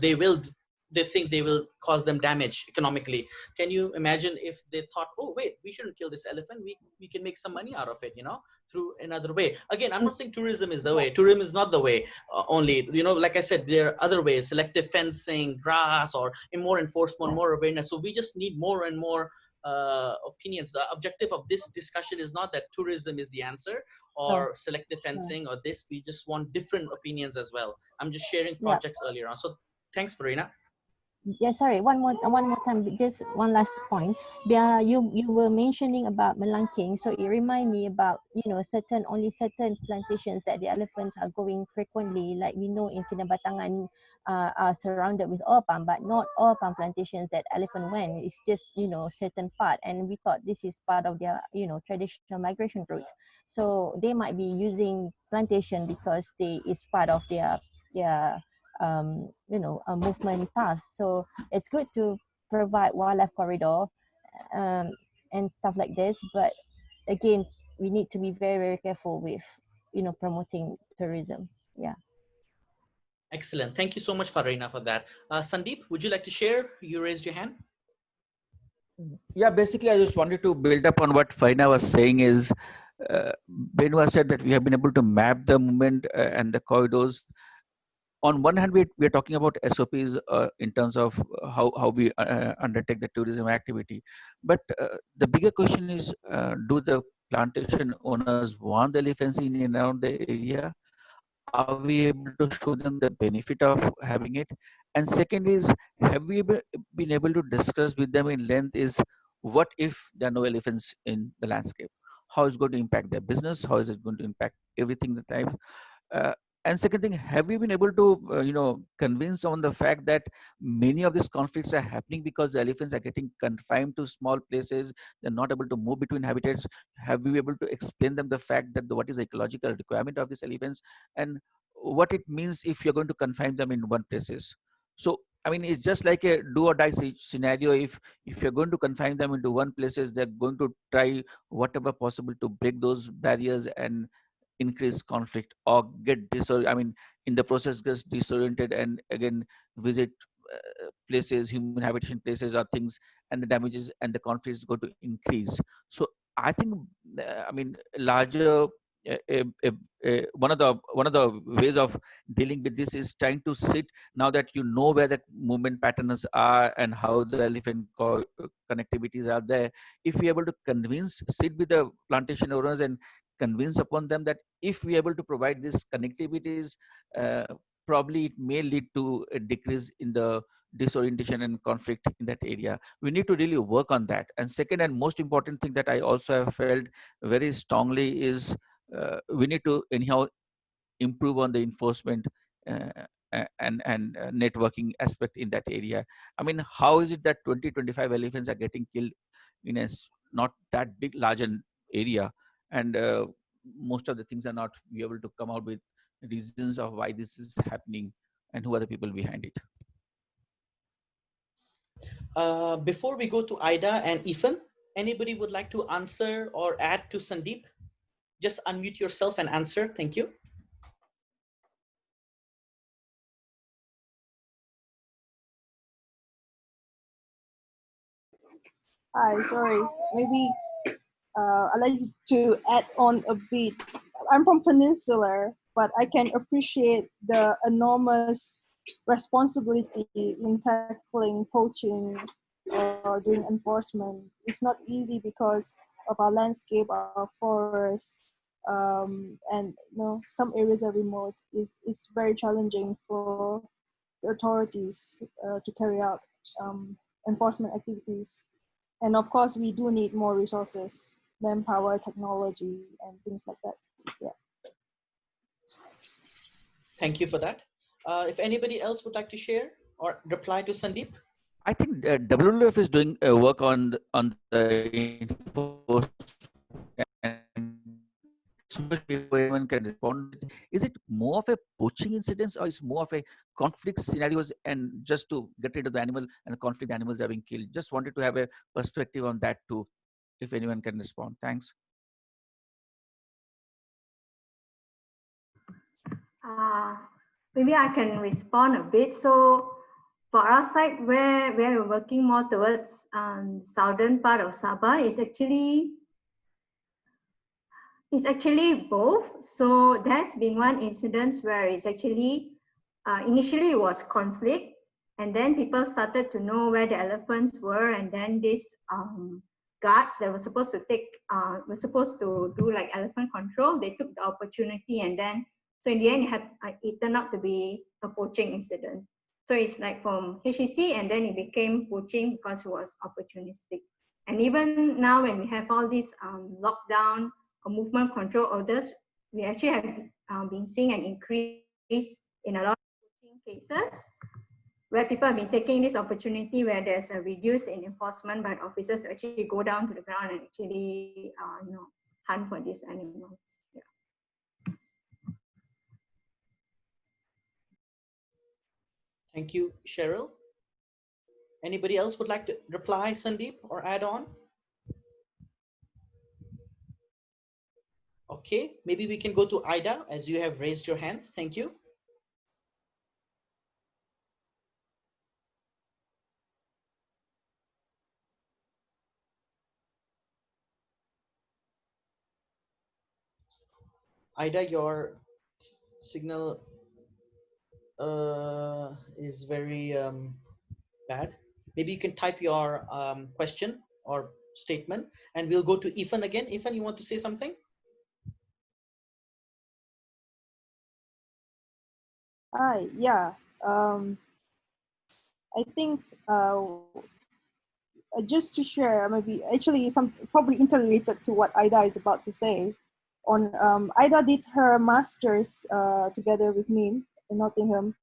Speaker 1: they think they will cause them damage economically. Can you imagine if they thought, oh wait, we shouldn't kill this elephant, we can make some money out of it, you know, through another way. Again, I'm not saying tourism is the way. Tourism is not the way only, you know. Like I said, there are other ways: selective fencing, grass, or more enforcement, more awareness. So we just need more and more opinions. The objective of this discussion is not that tourism is the answer, or selective fencing, or this. We just want different opinions as well. I'm just sharing projects earlier on. So thanks, Farina.
Speaker 8: yeah, sorry, one more time, just one last point. Yeah, you were mentioning about melangking, so it remind me about, you know, only certain plantations that the elephants are going frequently. Like we know in Kinabatangan are surrounded with oil palm, but not all palm plantations that elephant went. It's just, you know, certain part, and we thought this is part of their, you know, traditional migration route. So they might be using plantation because they is part of their you know, a movement path. So it's good to provide wildlife corridor um, and stuff like this. But again, we need to be very, very careful with, you know, promoting tourism. Yeah.
Speaker 1: Excellent. Thank you so much, Farina, for that. Sandeep, would you like to share? You raised your hand.
Speaker 5: Yeah, basically, I just wanted to build up on what Faina was saying is, Benoit said that we have been able to map the movement and the corridors. On one hand, we're talking about SOPs in terms of how we undertake the tourism activity. But the bigger question is, do the plantation owners want the elephants in and around the area? Are we able to show them the benefit of having it? And second is, have we been able to discuss with them in length is, what if there are no elephants in the landscape? How is it going to impact their business? How is it going to impact everything that I've uh, and second thing, have you been able to, convince on the fact that many of these conflicts are happening because the elephants are getting confined to small places, they're not able to move between habitats? Have you been able to explain them the fact that what is the ecological requirement of these elephants and what it means if you're going to confine them in one places? So, I mean, it's just like a do or die scenario. If you're going to confine them into one places, they're going to try whatever possible to break those barriers and increase conflict or get I mean, in the process gets disoriented and again visit places, human habitation places or things, and the damages and the conflicts go to increase. So I think, I mean, larger one of the ways of dealing with this is trying to sit, now that you know where the movement patterns are and how the elephant connectivities are there, if we are able to sit with the plantation owners and convince upon them that if we are able to provide these connectivities, uh, probably it may lead to a decrease in the disorientation and conflict in that area. We need to really work on that. And second and most important thing that I also have felt very strongly is, we need to anyhow improve on the enforcement uh, and networking aspect in that area. I mean, how is it that 20-25 elephants are getting killed in a not that big large an area, and most of the things are not be able to come out with reasons of why this is happening and who are the people behind it?
Speaker 1: Before we go to Ida and Ethan, anybody would like to answer or add to Sandeep? Just unmute yourself and answer. Thank you.
Speaker 3: Hi, sorry. Maybe I'd like to add on a bit. I'm from Peninsular, but I can appreciate the enormous responsibility in tackling poaching or doing enforcement. It's not easy because of our landscape, our forests, and some areas are remote. It's very challenging for the authorities to carry out enforcement activities. And of course, we do need more resources, manpower, technology, and things like that. Yeah.
Speaker 1: Thank you for that. If anybody else would like to share or reply to Sandeep.
Speaker 5: I think WWF is doing work on the enforcement, and especially if anyone can respond. Is it more of a poaching incidents or is more of a conflict scenarios and just to get rid of the animal and the conflict animals are being killed? Just wanted to have a perspective on that too, if anyone can respond. Thanks.
Speaker 9: Uh, Maybe I can respond a bit. So for our side, where we're working more towards southern part of Sabah, it's actually both. So there's been one incident where it's actually initially it was conflict, and then people started to know where the elephants were, and then these guards that were supposed to do like elephant control, they took the opportunity, and then so in the end it turned out to be a poaching incident. So it's like from HEC, and then it became poaching because it was opportunistic. And even now, when we have all these lockdown or movement control orders, we actually have been seeing an increase in a lot of poaching cases, where people have been taking this opportunity where there's a reduce in enforcement by the officers to actually go down to the ground and actually hunt for these animals. Yeah.
Speaker 1: Thank you, Cheryl. Anybody else would like to reply, Sandeep, or add on? Okay, maybe we can go to Ida, as you have raised your hand. Thank you. Ida, your signal is very bad. Maybe you can type your question or statement, and we'll go to Ethan again. Ethan, you want to say something?
Speaker 3: Hi, yeah. I think just to share, maybe actually some probably interrelated to what Ida is about to say. On Ida did her master's together with me in Nottingham,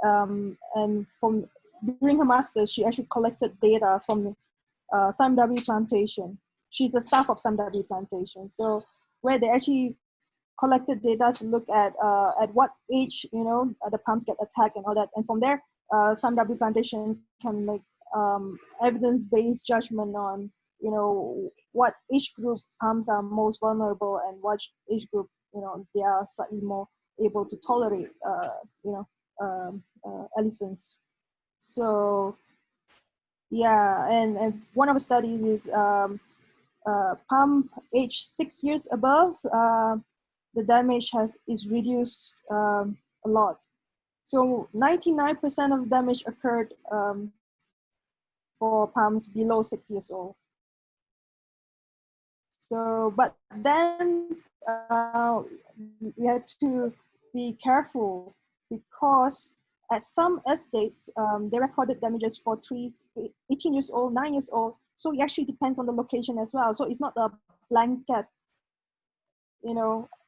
Speaker 3: and from during her master's, she actually collected data from Samdabi Plantation. She's a staff of Samdabi Plantation, so where they actually collected data to look at what age the palms get attacked and all that, and from there, Samdabi Plantation can make evidence-based judgment on what age group palms are most vulnerable and what age group they are slightly more able to tolerate elephants. So yeah, and one of the studies is palm age 6 years above, the damage is reduced a lot. So 99% of damage occurred for palms below 6 years old. So, but then we had to be careful because at some estates, they recorded damages for trees 18 years old, 9 years old. So it actually depends on the location as well. So it's not a blanket,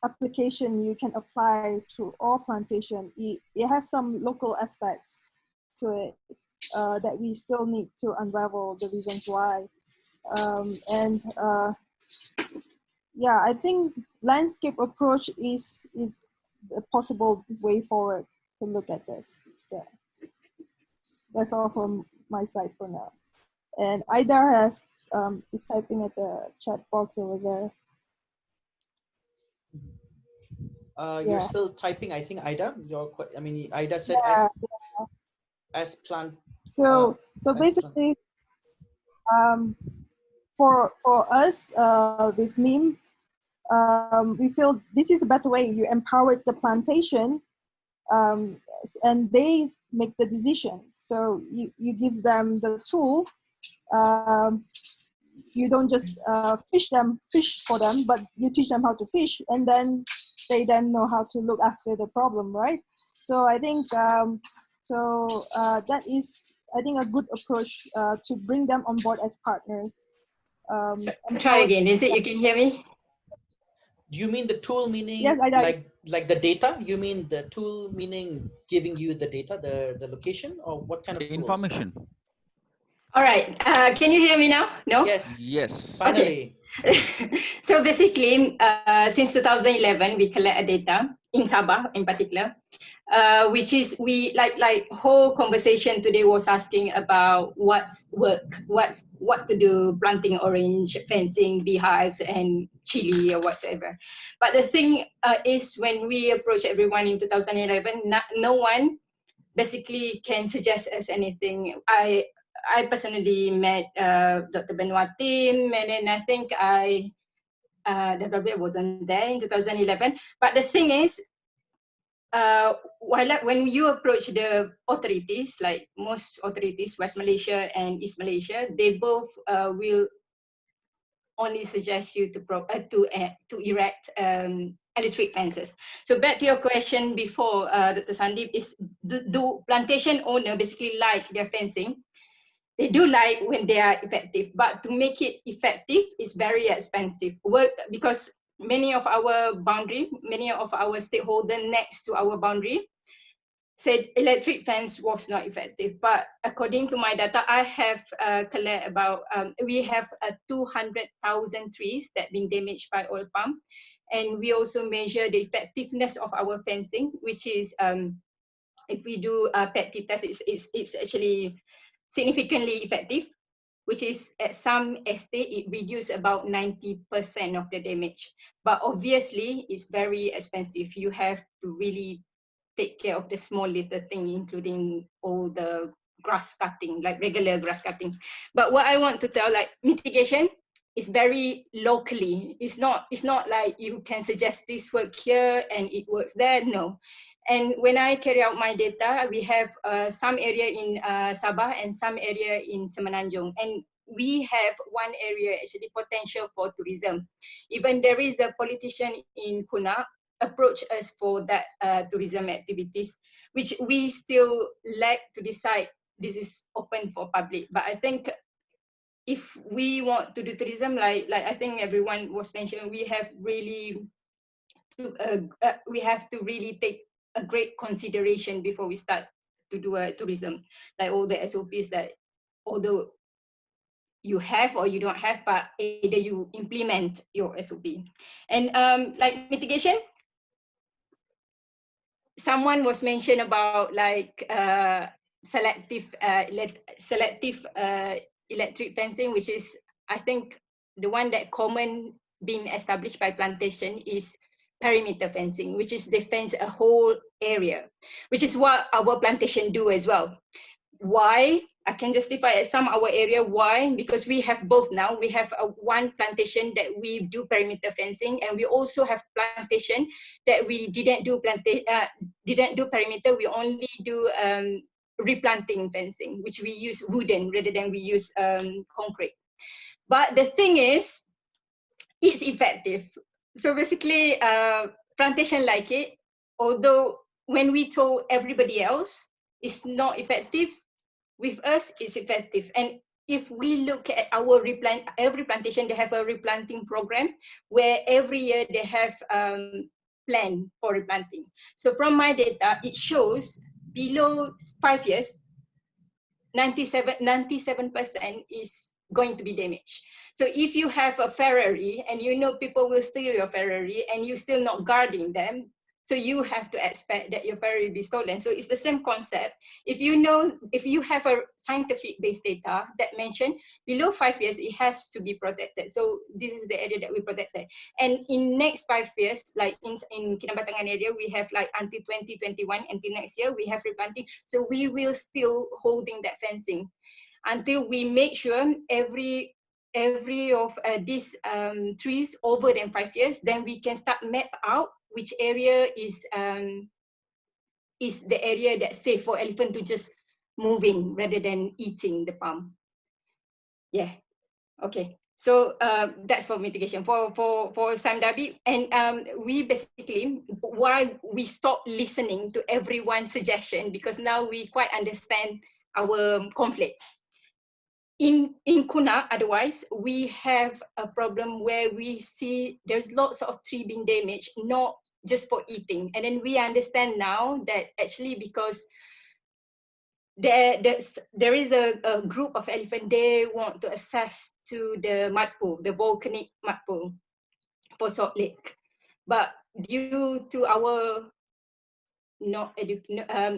Speaker 3: application you can apply to all plantation. It has some local aspects to it that we still need to unravel the reasons why. Yeah, I think landscape approach is a possible way forward to look at this. Yeah. That's all from my side for now. And Ida is typing at the chat box over there.
Speaker 1: You're
Speaker 3: Yeah.
Speaker 1: still typing, I think, Ida. Ida said
Speaker 3: Yeah.
Speaker 1: as plant.
Speaker 3: So basically, for us with MIM, we feel this is a better way. You empower the plantation, and they make the decision. So you give them the tool. You don't just fish for them, but you teach them how to fish, and then they then know how to look after the problem, right? So I think that is, I think, a good approach to bring them on board as partners.
Speaker 11: Try again. Is it you can hear me?
Speaker 1: You mean the tool meaning
Speaker 3: yes,
Speaker 1: like the data? You mean the tool meaning giving you the data, the location, or what kind of tools?
Speaker 5: Information.
Speaker 11: All right. Can you hear me now? No?
Speaker 1: Yes.
Speaker 5: Yes.
Speaker 1: Finally.
Speaker 11: Okay. So basically, since 2011, we collect data in Sabah in particular, which is we like whole conversation today was asking about what's work, what's to do, planting orange, fencing, beehives, and chili or whatsoever. But the thing is, when we approach everyone in 2011, no one basically can suggest us anything. I personally met Dr. Benoit Tim, and then I think WW wasn't there in 2011. But the thing is, when you approach the authorities, like most authorities, West Malaysia and East Malaysia, they both will only suggest you to erect electric fences. So back to your question before, Dr. Sandeep, is do plantation owner basically like their fencing? They do like when they are effective, but to make it effective is very expensive. Because many of our stakeholders next to our boundary said electric fence was not effective. But according to my data, I have collect about, we have 200,000 trees that been damaged by oil palm. And we also measure the effectiveness of our fencing, which is, if we do a PET test, it's actually significantly effective, which is at some estate, it reduced about 90% of the damage. But obviously, it's very expensive. You have to really take care of the small little thing, including all the grass cutting, like regular grass cutting. But what I want to tell, like mitigation is very locally. It's not like you can suggest this work here and it works there, no. And when I carry out my data, we have some area in Sabah and some area in Semenanjung. And we have one area actually potential for tourism. Even there is a politician in Kuna approach us for that tourism activities, which we still lack to decide this is open for public. But I think if we want to do tourism, like I think everyone was mentioning, we have really to take a great consideration before we start to do a tourism, like all the SOPs that although you have or you don't have, but either you implement your SOP. And like mitigation, someone was mentioned about like selective electric fencing, which is, I think, the one that common being established by plantation is perimeter fencing, which is they fence a whole area, which is what our plantation do as well. Why? I can justify some our area. Why? Because we have both now. We have one plantation that we do perimeter fencing, and we also have plantation that we didn't do perimeter. We only do replanting fencing, which we use wooden rather than we use concrete. But the thing is, it's effective. So basically, plantation like it, although when we told everybody else it's not effective, with us it's effective. And if we look at our every plantation, they have a replanting program where every year they have plan for replanting. So from my data, it shows below 5 years, 97% is going to be damaged. So if you have a Ferrari and you know people will steal your Ferrari and you're still not guarding them, so you have to expect that your Ferrari will be stolen. So it's the same concept. If you have a scientific based data that mention below 5 years, it has to be protected. So this is the area that we protected. And in next 5 years, like in Kinabatangan area, we have like until 2021, until next year, we have replanting. So we will still holding that fencing until we make sure every of these trees over than 5 years, then we can start map out which area is the area that's safe for elephant to just moving rather than eating the palm. Yeah, okay. So that's for mitigation for Samdabi. And we basically, why we stop listening to everyone's suggestion, because now we quite understand our conflict. In Kuna, otherwise, we have a problem where we see there's lots of tree being damaged, not just for eating. And then we understand now that actually because there is a group of elephant, they want to access to the mud pool, the volcanic mud pool for Salt Lake. But due to our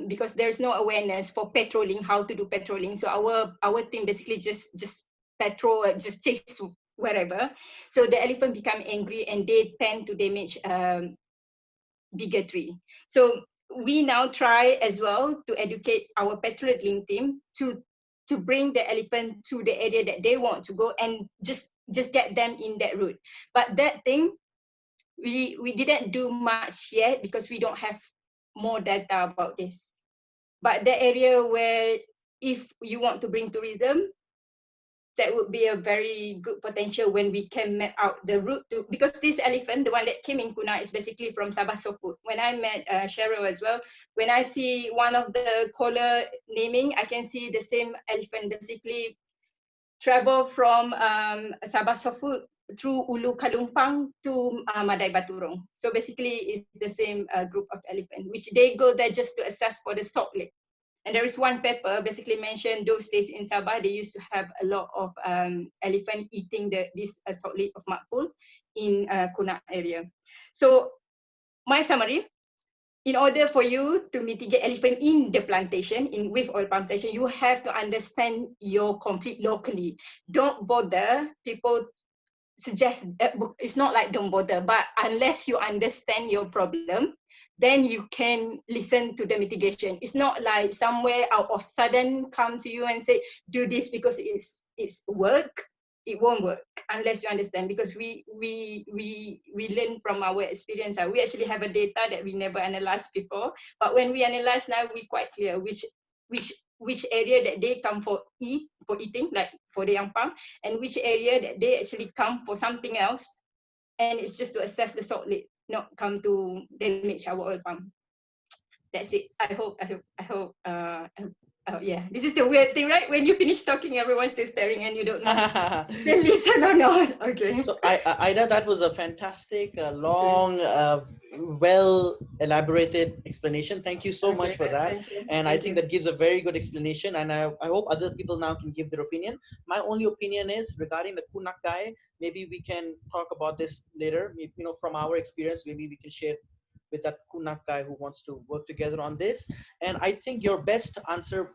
Speaker 11: because there's no awareness for patrolling, how to do patrolling. So our team basically just patrol, just chase wherever. So the elephant become angry and they tend to damage bigger tree. So we now try as well to educate our patrolling team to bring the elephant to the area that they want to go and just get them in that route. But that thing, we didn't do much yet because we don't have more data about this. But the area where if you want to bring tourism, that would be a very good potential when we can map out the route to, because this elephant, the one that came in Kuna, is basically from Sabah Soput. When I met Cheryl as well, when I see one of the caller naming, I can see the same elephant basically travel from Sabah Soput through Ulu Kalumpang to Madai Baturong. So basically it's the same group of elephant, which they go there just to assess for the salt lake. And there is one paper basically mentioned those days in Sabah, they used to have a lot of elephant eating this salt lake of Makpul in Kuna area. So my summary, in order for you to mitigate elephant in the plantation, with oil plantation, you have to understand your conflict locally. Don't bother people suggest, it's not like don't bother, but unless you understand your problem, then you can listen to the mitigation. It's not like somewhere out of sudden come to you and say, do this because it's work. It won't work unless you understand, because we learn from our experience. We actually have a data that we never analyzed before, but when we analyze now, we quite clear which area that they come for eating, like for the yampang, and which area that they actually come for something else. And it's just to assess the salt lake, not come to damage our oil palm. That's it. I hope. Yeah, this is the weird thing, right? When you finish talking, everyone's still staring and you don't know they listen or not. Okay.
Speaker 1: So Ida, that was a fantastic, long, well elaborated explanation. Thank you so much for that. And I think that gives a very good explanation. And I hope other people now can give their opinion. My only opinion is regarding the Kunak guy. Maybe we can talk about this later. You know, from our experience, maybe we can share with that Kunak guy who wants to work together on this. And I think your best answer,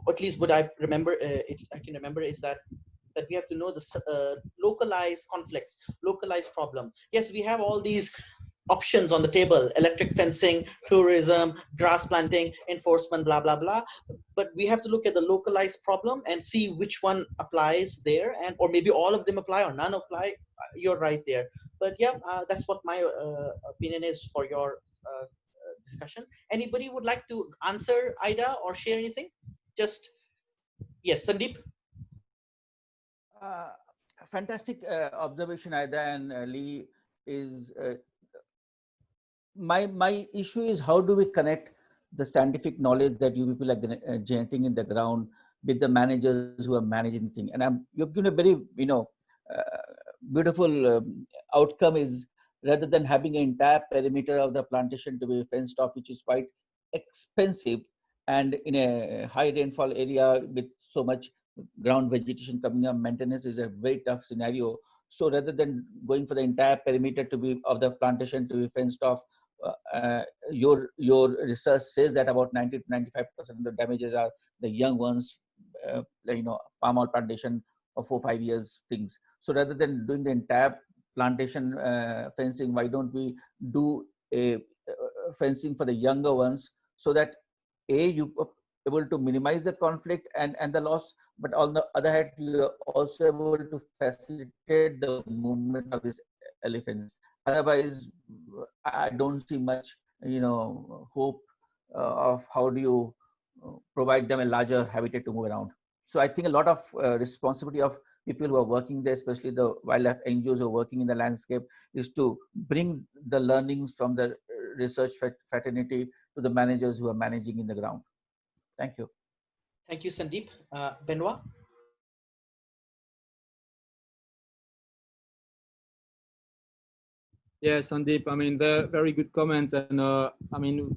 Speaker 1: at least what I remember, I can remember, is that we have to know the localized conflicts, localized problem. Yes, we have all these options on the table: electric fencing, tourism, grass planting, enforcement, blah blah blah. But we have to look at the localized problem and see which one applies there, and or maybe all of them apply or none apply. You're right there. But yeah, that's what my opinion is for your discussion. Anybody would like to answer, Ida, or share anything? Just yes, Sandeep.
Speaker 5: Fantastic observation, Ida and Lee. Is my issue is how do we connect the scientific knowledge that you people are generating in the ground with the managers who are managing things? And you've given a very beautiful outcome is, rather than having an entire perimeter of the plantation to be fenced off, which is quite expensive, and in a high rainfall area with so much ground vegetation coming up, maintenance is a very tough scenario. So rather than going for the entire perimeter to be of the plantation to be fenced off, your research says that about 90 to 95% of the damages are the young ones, palm oil plantation of 4-5 years things. So rather than doing the entire plantation fencing, why don't we do a fencing for the younger ones, so that you are able to minimize the conflict and the loss, but on the other hand, you are also able to facilitate the movement of these elephants. Otherwise, I don't see much, hope of how do you provide them a larger habitat to move around. So I think a lot of responsibility of people who are working there, especially the wildlife NGOs who are working in the landscape, is to bring the learnings from the research fraternity to the managers who are managing in the ground. Thank you.
Speaker 1: Thank you, Sandeep. Benoit?
Speaker 6: Yes, Sandeep, I mean, very good comment. And I mean,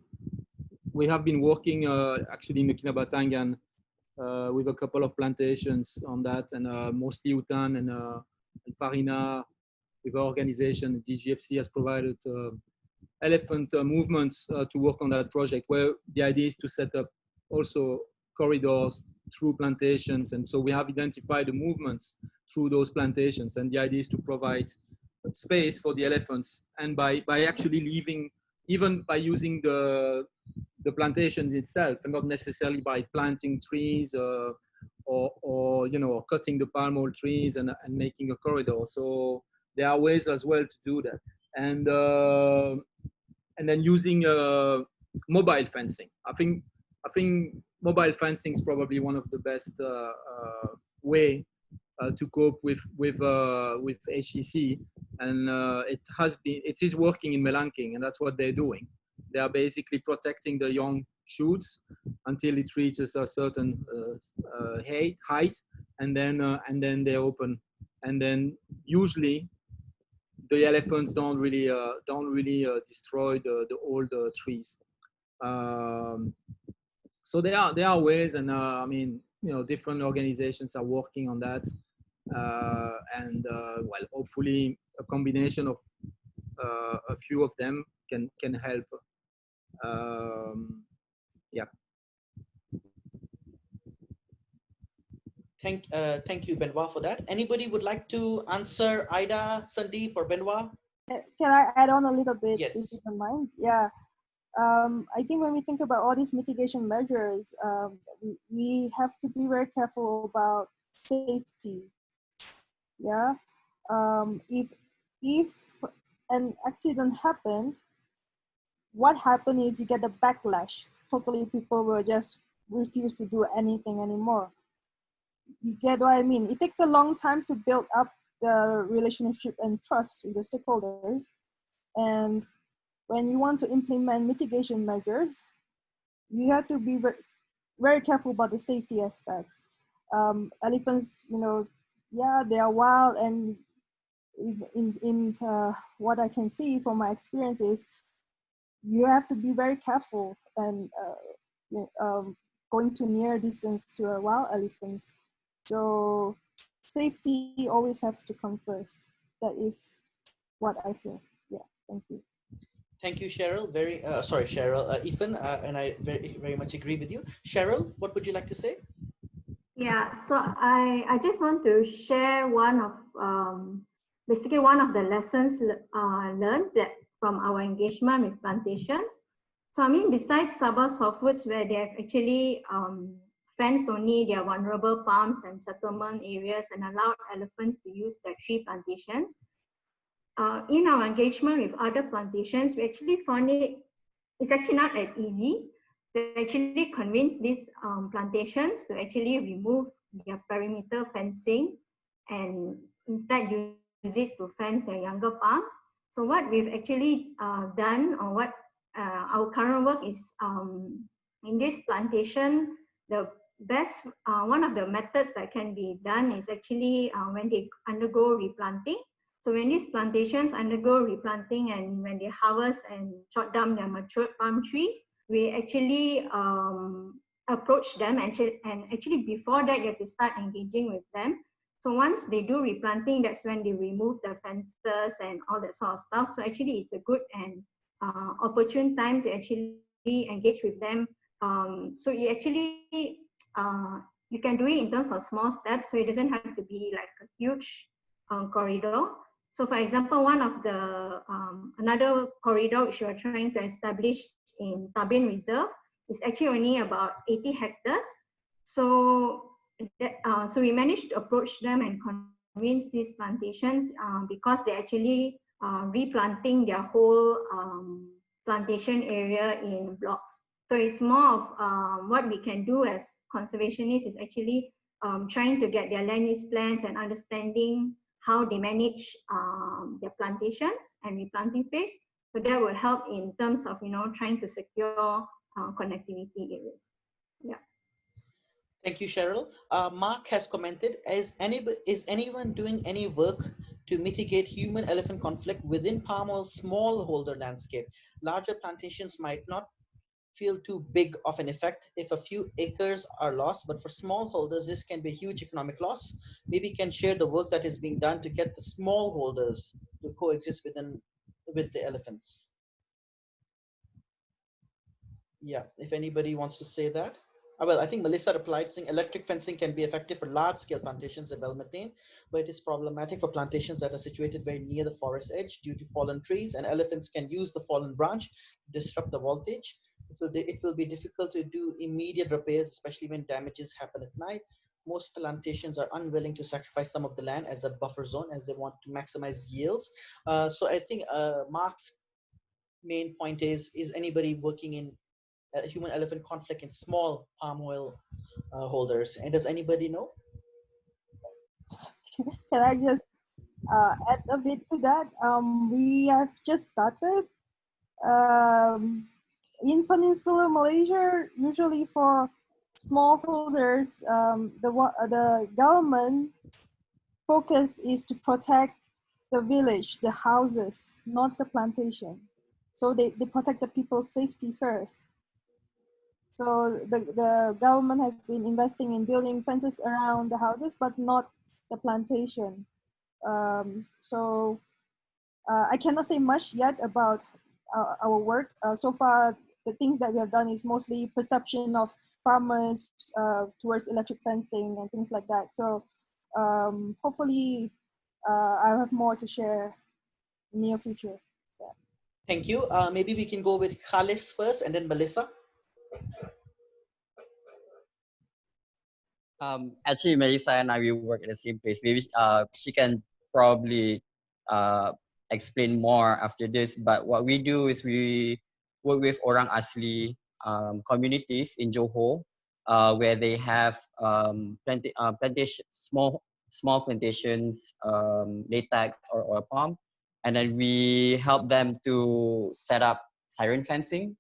Speaker 6: we have been working actually in the Kinabatangan with a couple of plantations on that, and mostly Utan and Farina, with our organization. DGFC has provided elephant movements to work on that project, where the idea is to set up also corridors through plantations. And so we have identified the movements through those plantations, and the idea is to provide space for the elephants, and by actually leaving, even by using the plantations itself, and not necessarily by planting trees or cutting the palm oil trees and making a corridor. So there are ways as well to do that, and then using mobile fencing. I think mobile fencing is probably one of the best way to cope with HEC, and it is working in Melanking, and that's what they're doing. They are basically protecting the young shoots until it reaches a certain height, and then they open, and then usually the elephants don't really destroy the old trees. So there are ways, and I mean, different organizations are working on that, and well, hopefully a combination of a few of them can help. Yeah.
Speaker 1: Thank you, Benoit, for that. Anybody would like to answer, Ida, Sandeep, or Benoit?
Speaker 3: Can I add on a little bit,
Speaker 1: Yes.
Speaker 3: if you don't mind? Yeah. I think when we think about all these mitigation measures, we have to be very careful about safety. Yeah. If an accident happened, what happened is you get a backlash. Totally, people will just refuse to do anything anymore. You get what I mean? It takes a long time to build up the relationship and trust with the stakeholders. And when you want to implement mitigation measures, you have to be very careful about the safety aspects. Elephants, yeah, they are wild, and in what I can see from my experiences, you have to be very careful and going to near distance to a wild elephants. So safety always have to come first. That is what I feel. Yeah, thank you.
Speaker 1: Thank you, Cheryl. Sorry, Cheryl, Ethan, and I very much agree with you. Cheryl, what would you like to say?
Speaker 9: Yeah, so I just want to share one of basically one of the lessons learned that from our engagement with plantations. So I mean, besides Sabah softwoods, where they have actually fenced only their vulnerable farms and settlement areas and allowed elephants to use their tree plantations, in our engagement with other plantations, we actually found it's actually not as easy to actually convince these plantations to actually remove their perimeter fencing and instead use it to fence their younger farms. So what we've actually done, or what our current work is, in this plantation, the best, one of the methods that can be done is actually when they undergo replanting. So when these plantations undergo replanting and when they harvest and chop down their matured palm trees, we actually approach them, and actually before that you have to start engaging with them. So once they do replanting, that's when they remove the fences and all that sort of stuff. So actually it's a good and opportune time to actually engage with them. So you actually, you can do it in terms of small steps, so it doesn't have to be like a huge corridor. So for example, one of the, another corridor which we are trying to establish in Tabin Reserve is actually only about 80 hectares. So, so we managed to approach them and convince these plantations because they actually replanting their whole plantation area in blocks. So it's more of what we can do as conservationists is actually trying to get their land use plans and understanding how they manage their plantations and replanting phase. So that will help in terms of, trying to secure connectivity areas. Yeah.
Speaker 1: Thank you, Cheryl. Mark has commented, is anyone doing any work to mitigate human-elephant conflict within palm oil smallholder landscape? Larger plantations might not feel too big of an effect if a few acres are lost, but for smallholders, this can be a huge economic loss. Maybe you can share the work that is being done to get the smallholders to coexist with the elephants. Yeah, if anybody wants to say that. Well, I think Melissa replied saying electric fencing can be effective for large-scale plantations at well maintained, but it is problematic for plantations that are situated very near the forest edge due to fallen trees, and elephants can use the fallen branch to disrupt the voltage. It will be difficult to do immediate repairs, especially when damages happen at night. Most plantations are unwilling to sacrifice some of the land as a buffer zone as they want to maximize yields. So I think Mark's main point is anybody working in human-elephant conflict in small palm oil holders? And does anybody know?
Speaker 3: Can I just add a bit to that? We have just started in Peninsular Malaysia. Usually for smallholders, the government focus is to protect the village, the houses, not the plantation. So they protect the people's safety first. So the government has been investing in building fences around the houses, but not the plantation. So I cannot say much yet about our work. So far, the things that we have done is mostly perception of farmers towards electric fencing and things like that. So hopefully I'll have more to share in the near future. Yeah.
Speaker 1: Thank you. Maybe we can go with Khalis first and then Melissa.
Speaker 4: Actually, Melissa and I, we work at the same place. Maybe she can probably explain more after this. But what we do is we work with Orang Asli communities in Johor, where they have plantation, small plantations, latex or oil palm, and then we help them to set up siren fencing.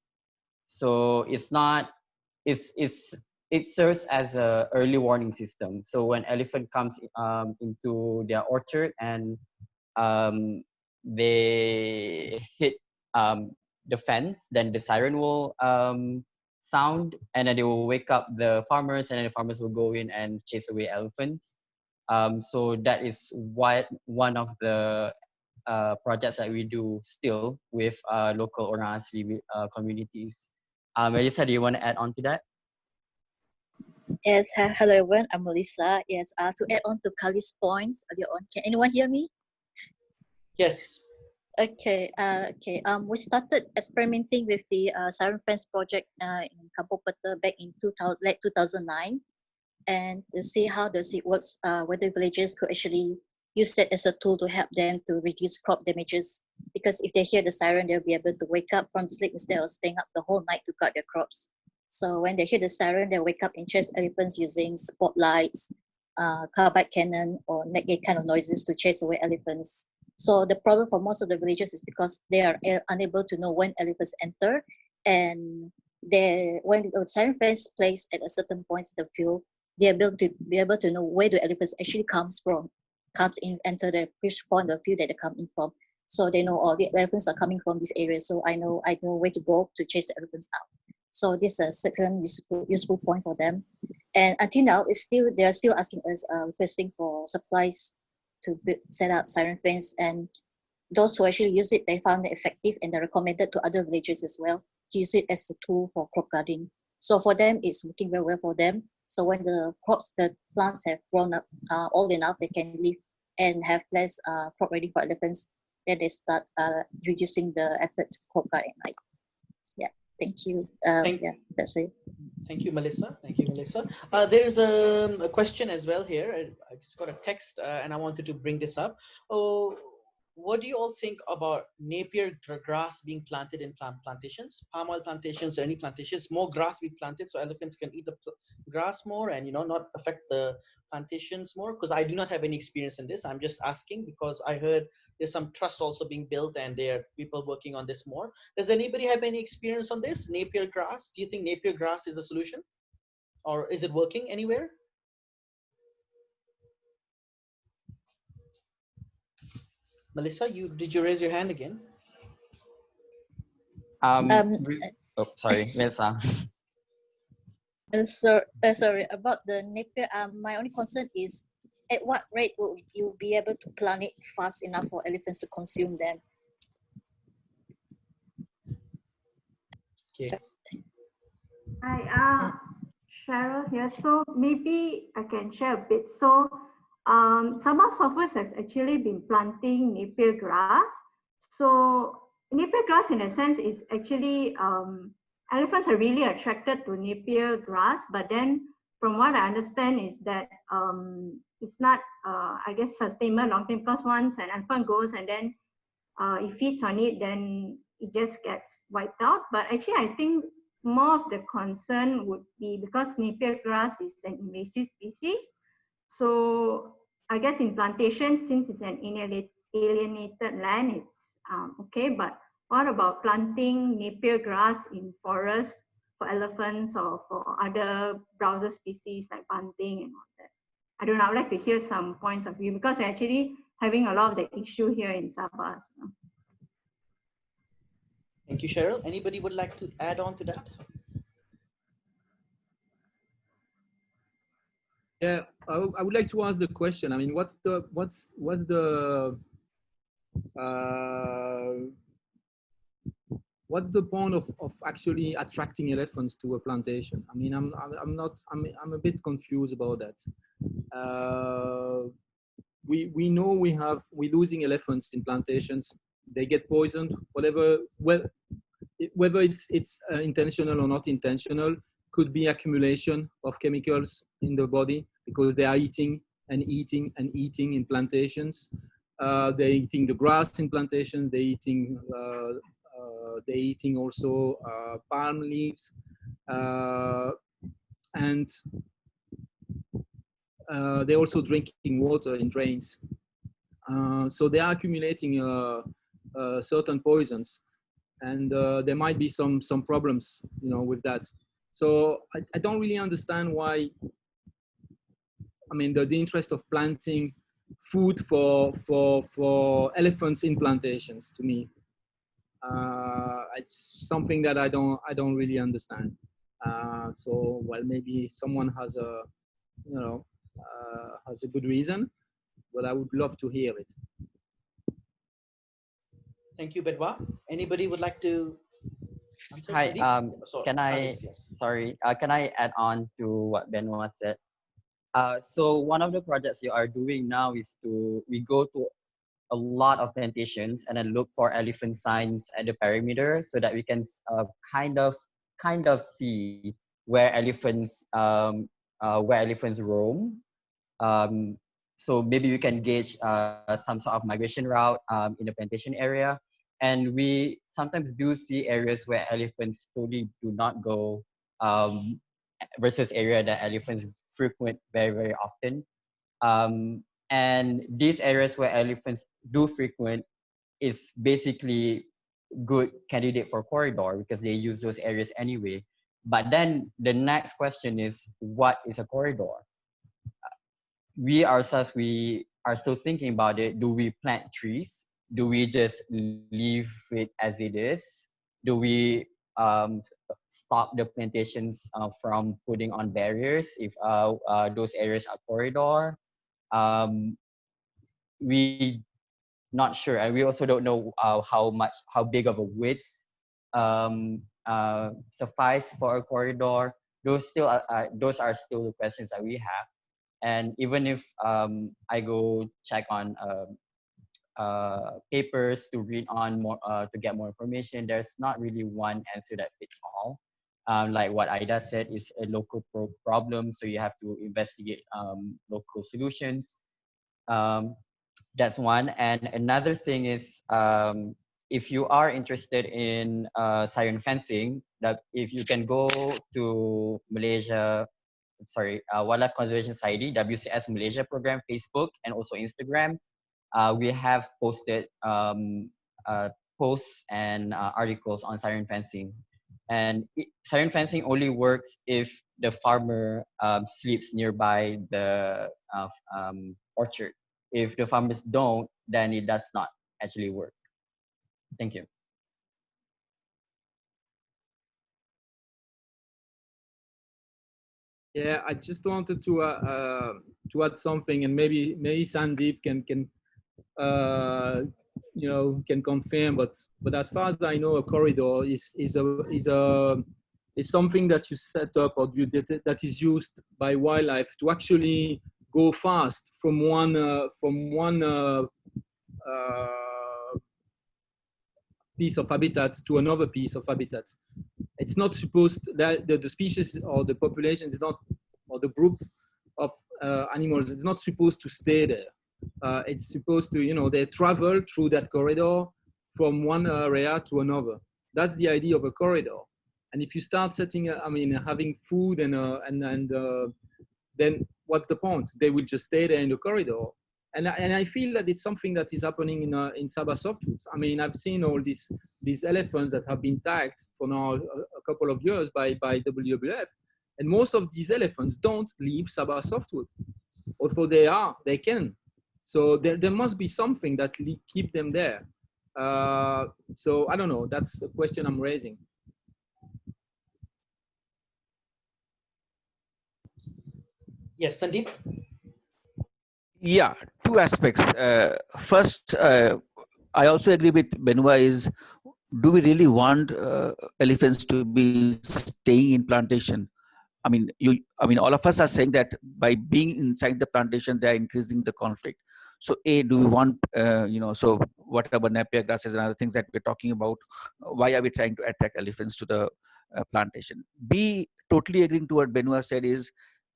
Speaker 4: So it's not, it serves as a early warning system. So when elephant comes into their orchard and they hit the fence, then the siren will sound, and then they will wake up the farmers, and then the farmers will go in and chase away elephants. So that is one of the projects that we do still with local Orang Asli communities. Melissa, do you want to add on to that?
Speaker 12: Yes, hello everyone, I'm Melissa. Yes, to add on to Kali's points earlier on, can anyone hear me?
Speaker 1: Yes.
Speaker 12: Okay, we started experimenting with the Siren Fence project in Kampung Peta back in late 2009, and to see how does it works, whether villagers could actually use that as a tool to help them to reduce crop damages. Because if they hear the siren, they'll be able to wake up from sleep instead of staying up the whole night to guard their crops. So when they hear the siren, they wake up and chase elephants using spotlights, carbide cannon, or negate kind of noises to chase away elephants. So the problem for most of the villagers is because they are unable to know when elephants enter, and when the siren fence placed at a certain point in the field, they are able to know where the elephants actually enter the which point of view that they come in from. So they know all the elephants are coming from this area. So I know where to go to chase the elephants out. So this is a second useful point for them. And until now, they are still asking us, requesting for supplies to set out siren fence. And those who actually use it, they found it effective, and they recommended to other villages as well to use it as a tool for crop guarding. So for them, it's working very well for them. So when the plants have grown up old enough, they can live and have less crop ready for elephants. Then they start reducing the effort to crop guard at night. Yeah, thank you. Yeah, that's it.
Speaker 1: Thank you, Melissa. Thank you, Melissa. There's a question as well here. I just got a text and I wanted to bring this up. Oh, what do you all think about Napier grass being planted in plantations, palm oil plantations, or any plantations? More grass be planted so elephants can eat the grass more and not affect the plantations more? Because I do not have any experience in this. I'm just asking because I heard there's some trust also being built and there are people working on this more. Does anybody have any experience on this? Napier grass? Do you think Napier grass is a solution? Or is it working anywhere? Melissa, did you raise your hand again?
Speaker 4: Sorry, Melissa.
Speaker 12: Sorry, about the Napier, my only concern is at what rate will you be able to plant it fast enough for elephants to consume them?
Speaker 1: Okay.
Speaker 9: Hi, Cheryl here. So maybe I can share a bit. So Sabah Softwares has actually been planting Napier grass. So Napier grass in a sense is actually, elephants are really attracted to Napier grass, but then from what I understand is that it's not, I guess, sustainable long term, because once an elephant goes and then it feeds on it, then it just gets wiped out. But actually, I think more of the concern would be because Napier grass is an invasive species. So I guess in plantations, since it's an alienated land, it's okay. But what about planting napier grass in forests for elephants or for other browser species like bunting and all that? I don't know. I would like to hear some points of view because we're actually having a lot of the issue here in Sabah. So.
Speaker 1: Thank you, Cheryl. Anybody would like to add on to that?
Speaker 6: Yeah, I would like to ask the question. I mean, what's the point of actually attracting elephants to a plantation? I mean, I'm a bit confused about that. We know we're losing elephants in plantations. They get poisoned, whatever. Well, whether it's intentional or not intentional, could be accumulation of chemicals in the body because they are eating and eating and eating in plantations. They're eating the grass in plantations. They're eating also palm leaves, and they're also drinking water in drains. So they are accumulating certain poisons, and there might be some problems, with that. So I don't really understand why. I mean, the interest of planting food for elephants in plantations, to me, it's something that I don't really understand. So, well, maybe someone has a has a good reason, but I would love to hear it.
Speaker 1: Thank you, Bedwa. Anybody would like to answer?
Speaker 4: Hi, can I,
Speaker 1: Yes.
Speaker 4: sorry, can I add on to what Benoit said? So one of the projects you are doing now is we go to a lot of plantations and then look for elephant signs at the perimeter so that we can kind of see where elephants roam. So maybe we can gauge some sort of migration route in the plantation area. And we sometimes do see areas where elephants totally do not go versus area that elephants frequent very, very often. And these areas where elephants do frequent is basically good candidate for corridor because they use those areas anyway. But then the next question is, what is a corridor? We ourselves, we are still thinking about it. Do we plant trees? Do we just leave it as it is? Do we stop the plantations from putting on barriers if those areas are corridor? We not sure, and we also don't know how big of a width suffice for a corridor. Those are still the questions that we have. And even if I go check on papers to read on more to get more information, there's not really one answer that fits all. Like what Aida said, is a local problem, so you have to investigate local solutions. That's one. And another thing is, if you are interested in siren fencing, that if you can go to Wildlife Conservation Society, WCS Malaysia program, Facebook, and also Instagram. We have posted posts and articles on siren fencing. And siren fencing only works if the farmer sleeps nearby the orchard. If the farmers don't, then it does not actually work. Thank you.
Speaker 6: Yeah, I just wanted to add something, and maybe Sandeep can confirm. But as far as I know, a corridor is something that you set up or that is used by wildlife to actually go fast from one piece of habitat to another piece of habitat. It's not supposed that the species or the population is not, or the group of animals, it's not supposed to stay there. It's supposed to, they travel through that corridor from one area to another. That's the idea of a corridor. And if you start having food and then what's the point? They will just stay there in the corridor. And I feel that it's something that is happening in Sabah softwoods. I mean, I've seen all these elephants that have been tagged for now a couple of years by WWF, and most of these elephants don't leave Sabah softwood, although they can. So there must be something that keep them there. So I don't know. That's the question I'm raising.
Speaker 1: Yes, Sandeep.
Speaker 5: Yeah, two aspects. First, I also agree with Benoit is, do we really want elephants to be staying in plantation? I mean, all of us are saying that by being inside the plantation, they are increasing the conflict. So, A, do we want, so whatever napier grasses and other things that we're talking about, why are we trying to attract elephants to the plantation? B, totally agreeing to what Benoit said is,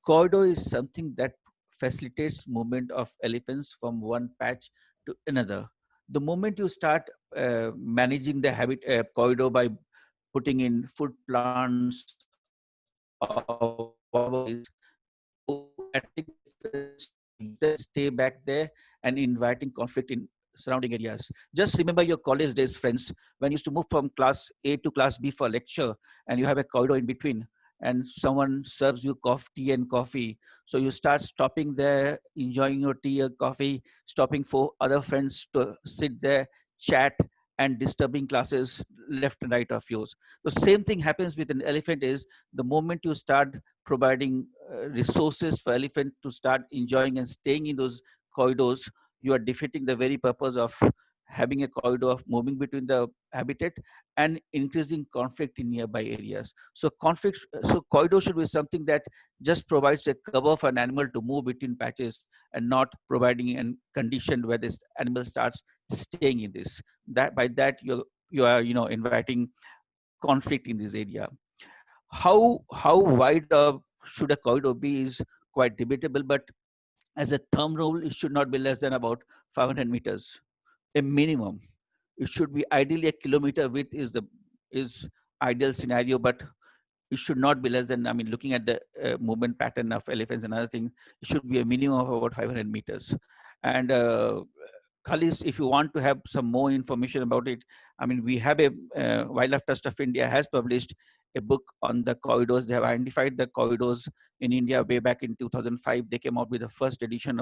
Speaker 5: corridor is something that facilitates movement of elephants from one patch to another. The moment you start managing the corridor by putting in food plants or whatever, attracting elephants to stay back there and inviting conflict in surrounding areas. Just remember your college days, friends, when you used to move from class A to class B for lecture and you have a corridor in between and someone serves you tea and coffee. So you start stopping there, enjoying your tea or coffee, stopping for other friends to sit there, chat, and disturbing classes left and right of yours. The same thing happens with an elephant is the moment you start providing resources for elephant to start enjoying and staying in those corridors, you are defeating the very purpose of having a corridor of moving between the habitat and increasing conflict in nearby areas. So corridor should be something that just provides a cover for an animal to move between patches and not providing a condition where this animal starts staying in this. That by that you are inviting conflict in this area. How wide should a corridor be is quite debatable, but as a thumb rule, it should not be less than about 500 meters, a minimum. It should be ideally a kilometer width is ideal scenario, but it should not be less than, I mean, looking at the movement pattern of elephants and other things, it should be a minimum of about 500 meters. And Khalis, if you want to have some more information about it, I mean, we have a Wildlife Trust of India has published a book on the corridors. They have identified the corridors in India way back in 2005. They came out with the first edition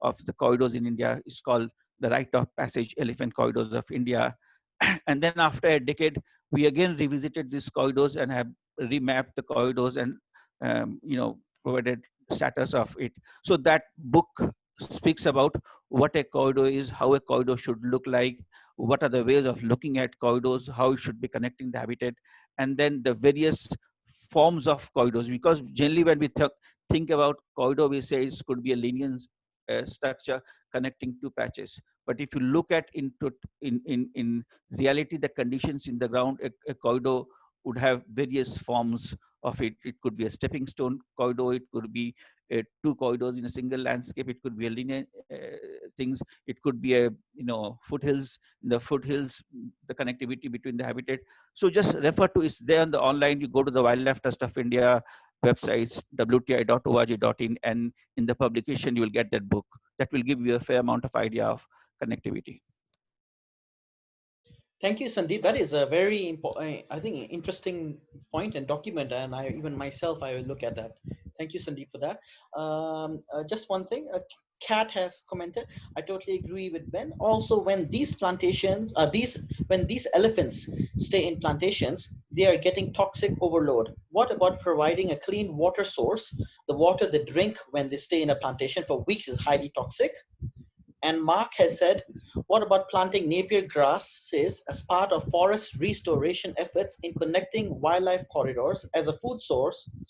Speaker 5: of the corridors in India. It's called The Rite of Passage Elephant Corridors of India. And then after a decade, we again revisited these corridors and have remapped the corridors and provided status of it. So that book speaks about what a corridor is, how a corridor should look like, what are the ways of looking at corridors, how it should be connecting the habitat, and then the various forms of corridors. Because generally when we think about corridor, we say it could be a linear structure connecting two patches. But if you look at in reality, the conditions in the ground, a corridor would have various forms of it. It could be a stepping stone corridor. It could be two corridors in a single landscape. It could be a linear things. It could be a foothills. In the foothills, the connectivity between the habitat. So just refer to it's there on the online. You go to the Wildlife Trust of India websites, wti.org.in, and in the publication you will get that book. That will give you a fair amount of idea of connectivity.
Speaker 1: Thank you, Sandeep. That is a very important, I think, interesting point and document, and even myself, I will look at that. Thank you, Sandeep, for that. Just one thing, Kat has commented. I totally agree with Ben. Also, when these plantations, when these elephants stay in plantations, they are getting toxic overload. What about providing a clean water source? The water they drink when they stay in a plantation for weeks is highly toxic. And Mark has said, what about planting napier grasses as part of forest restoration efforts in connecting wildlife corridors as a food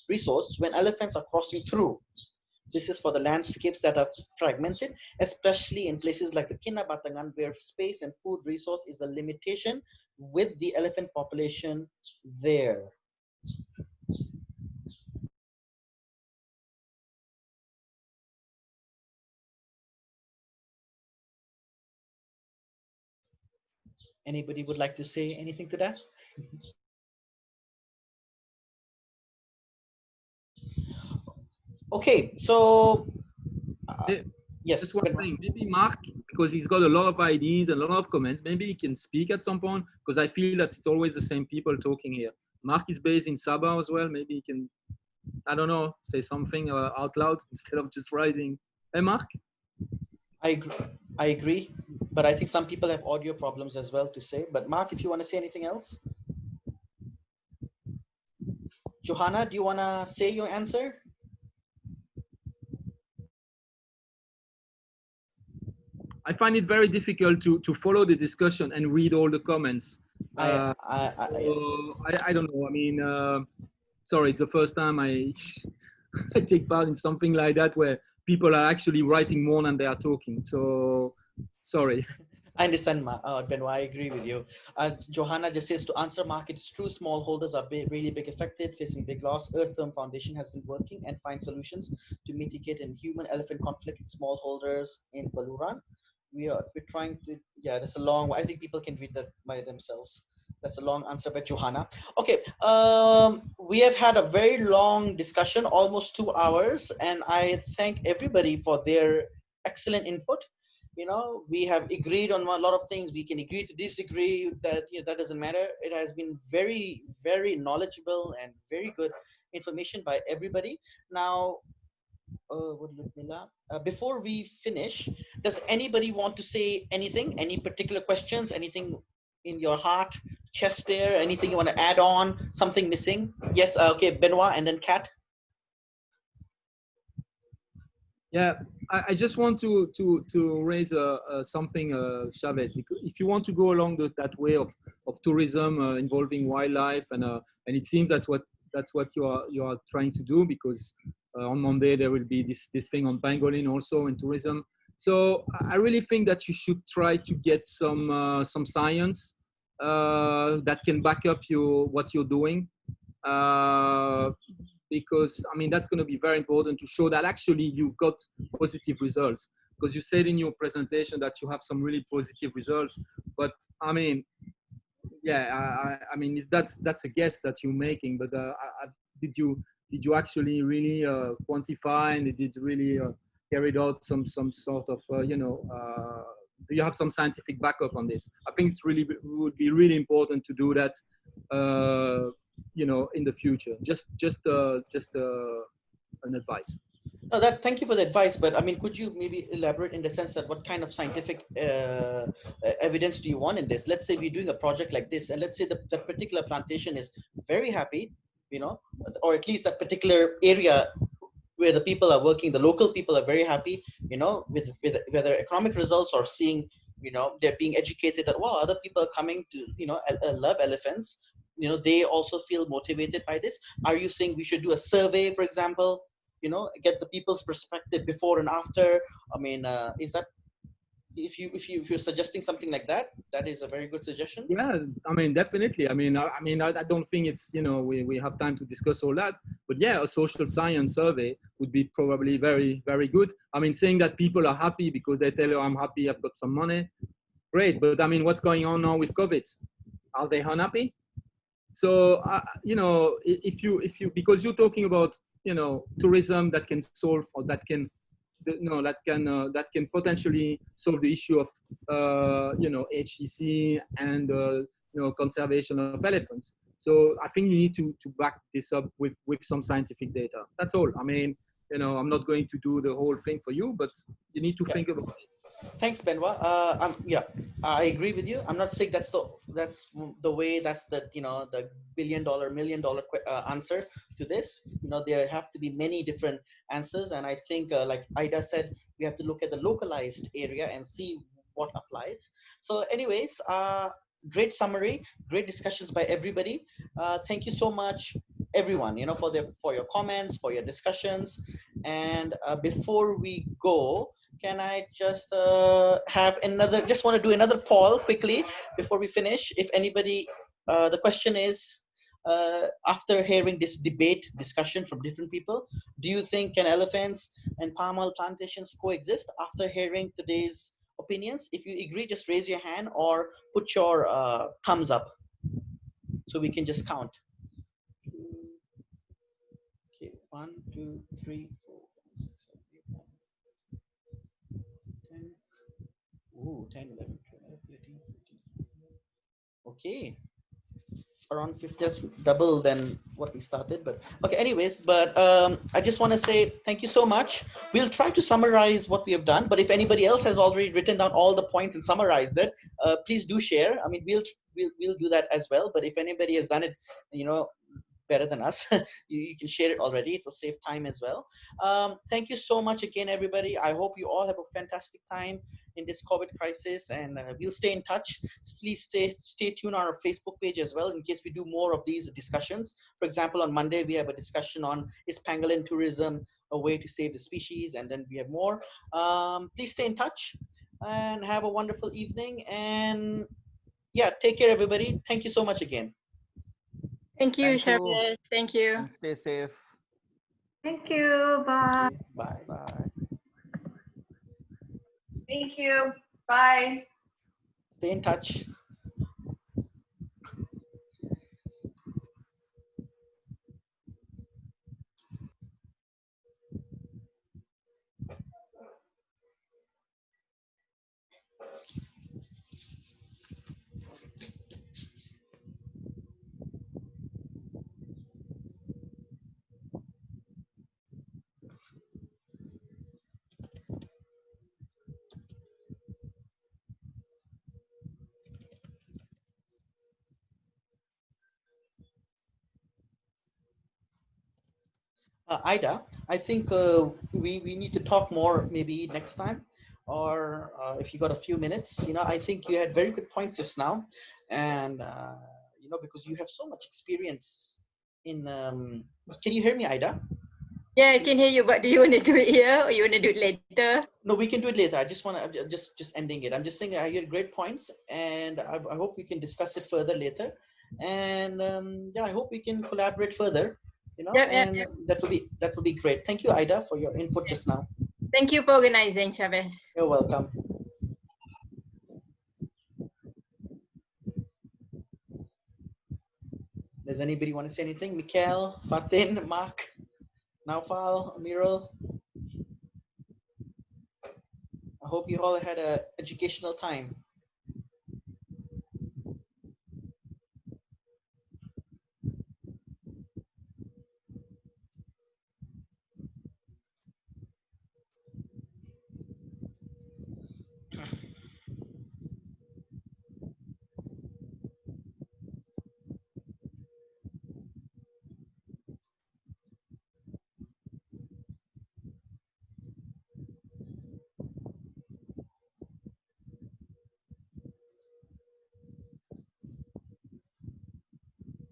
Speaker 1: resource when elephants are crossing through? This is for the landscapes that are fragmented, especially in places like the Kinabatangan, where space and food resource is a limitation with the elephant population there. Anybody would like to say anything to that? Okay, so
Speaker 6: Eh,
Speaker 1: yes,
Speaker 6: Just one
Speaker 1: Benoit.
Speaker 6: thing, maybe Mark, because he's got a lot of ideas and a lot of comments, maybe he can speak at some point, because I feel that it's always the same people talking here. Mark is based in Sabah as well. Maybe he can, I don't know, say something out loud instead of just writing. Hey, Mark?
Speaker 1: I agree, I agree, but I think some people have audio problems as well to say. But Mark, if you want to say anything else, Johanna, do you want to say your answer?
Speaker 6: I find it very difficult to follow the discussion and read all the comments.
Speaker 1: I
Speaker 6: I don't know. I mean, sorry, it's the first time I, I take part in something like that where people are actually writing more than they are talking. So, sorry.
Speaker 1: I understand, Benoit. I agree with you. Johanna just says to answer Mark, it's true. Smallholders are really big affected, facing big loss. Earthworm Foundation has been working and find solutions to mitigate in human-elephant conflict with smallholders in Baluran. We're trying to, yeah, that's a long, I think people can read that by themselves. That's a long answer by Johanna. Okay, we have had a very long discussion, almost 2 hours, and I thank everybody for their excellent input. You know, we have agreed on a lot of things. We can agree to disagree. That, you know, that doesn't matter. It has been very knowledgeable and very good information by everybody. Now, before we finish, does anybody want to say anything? Any particular questions? Anything in your heart, chest there? Anything you want to add on? Something missing? Yes. Okay, Benoit, and then Kat.
Speaker 6: Yeah, I just want to raise something, Chavez, because if you want to go along that way of tourism involving wildlife, and it seems that's what you are trying to do, because on Monday there will be this thing on pangolin also in tourism. So I really think that you should try to get some science that can back up what you're doing. Because I mean that's going to be very important to show that actually you've got positive results, because you said in your presentation that you have some really positive results, but I mean, yeah, I mean that's a guess that you're making, but did you actually really quantify, and did really carried out some sort of do you have some scientific backup on this? I think would be really important to do that in the future. Just an advice.
Speaker 1: No, thank you for the advice, but I mean, could you maybe elaborate in the sense that what kind of scientific evidence do you want in this? Let's say we're doing a project like this, and let's say the particular plantation is very happy, you know, or at least that particular area where the people are working, the local people are very happy, you know, with whether economic results or seeing, you know, they're being educated that, wow, other people are coming to, you know, love elephants. You know, they also feel motivated by this. Are you saying we should do a survey, for example, you know, get the people's perspective before and after? I mean, is that, if you're suggesting something like that, that is a very good suggestion.
Speaker 6: Yeah, I mean, definitely. I don't think it's, we have time to discuss all that, but yeah, a social science survey would be probably very, very good. I mean, saying that people are happy because they tell you, I'm happy, I've got some money, great. But I mean, what's going on now with COVID? Are they unhappy? So, if you, because you're talking about, tourism that can solve, or that can potentially solve the issue of HEC and conservation of elephants. So I think you need to back this up with some scientific data. That's all. I mean, I'm not going to do the whole thing for you, but you need to think about it.
Speaker 1: Thanks, Benoit. Yeah, I agree with you. I'm not saying that's the way. That's the the $1 million answer to this. You know, there have to be many different answers, and I think, like Ida said, we have to look at the localized area and see what applies. So, anyways, great summary, great discussions by everybody. Thank you so much, everyone. You know, for your comments, for your discussions, and before we go, can I just just want to do another poll quickly before we finish. If anybody, the question is, after hearing this discussion from different people, do you think can elephants and palm oil plantations coexist? After hearing today's opinions, if you agree, just raise your hand or put your thumbs up so we can just count. Okay, 1, 2, 3, 4, Ooh, 10, 11, 12, 13, 14. Okay. Around 50, that's double than what we started, but okay, anyways, but I just want to say thank you so much. We'll try to summarize what we have done, but if anybody else has already written down all the points and summarized it, please do share. I mean, we'll do that as well, but if anybody has done it, you know, better than us, you can share it already. It will save time as well. Thank you so much again, everybody. I hope you all have a fantastic time in this COVID crisis, and we'll stay in touch. Please stay tuned on our Facebook page as well in case we do more of these discussions. For example, on Monday we have a discussion on is pangolin tourism a way to save the species, and then we have more. Please stay in touch and have a wonderful evening, and yeah, take care, everybody. Thank you so much again.
Speaker 11: Thank you,
Speaker 5: Thank you,
Speaker 11: Chavez. Thank you.
Speaker 5: and stay safe.
Speaker 9: Thank you. Bye.
Speaker 1: Bye bye.
Speaker 13: Thank you. Bye.
Speaker 1: Stay in touch. Ida, I think we need to talk more maybe next time, or if you got a few minutes. You know, I think you had very good points just now, and you know, because you have so much experience in. Can you hear me, Ida?
Speaker 11: Yeah, I can hear you, but do you want to do it here or you want to do it later?
Speaker 1: No, we can do it later. I just want to just ending it. I'm just saying I had great points, and I hope we can discuss it further later. And yeah, I hope we can collaborate further. You know,
Speaker 11: Yep, yep,
Speaker 1: and
Speaker 11: yep.
Speaker 1: that would be great. Thank you, Ida, for your input just now.
Speaker 11: Thank you for organizing, Chavez.
Speaker 1: You're welcome. Does anybody want to say anything? Mikhail, Fatin, Mark, Naufal, Amiral. I hope you all had a educational time.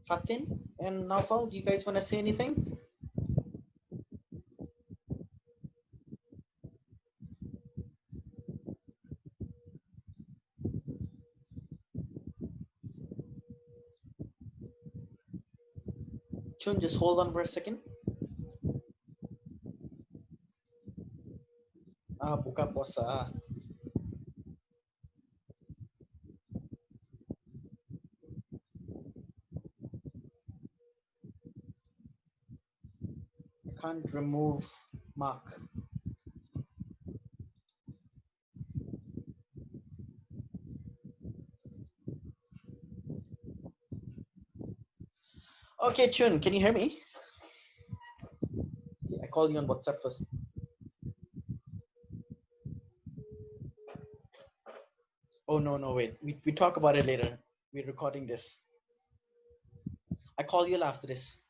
Speaker 1: Fatin and Naufal, do you guys want to say anything? Chun, just hold on for a second. Buka puasa. I can't remove Mark. Okay, Chun, can you hear me? I call you on WhatsApp first. Oh, no, wait. We talk about it later. We're recording this. I call you after this.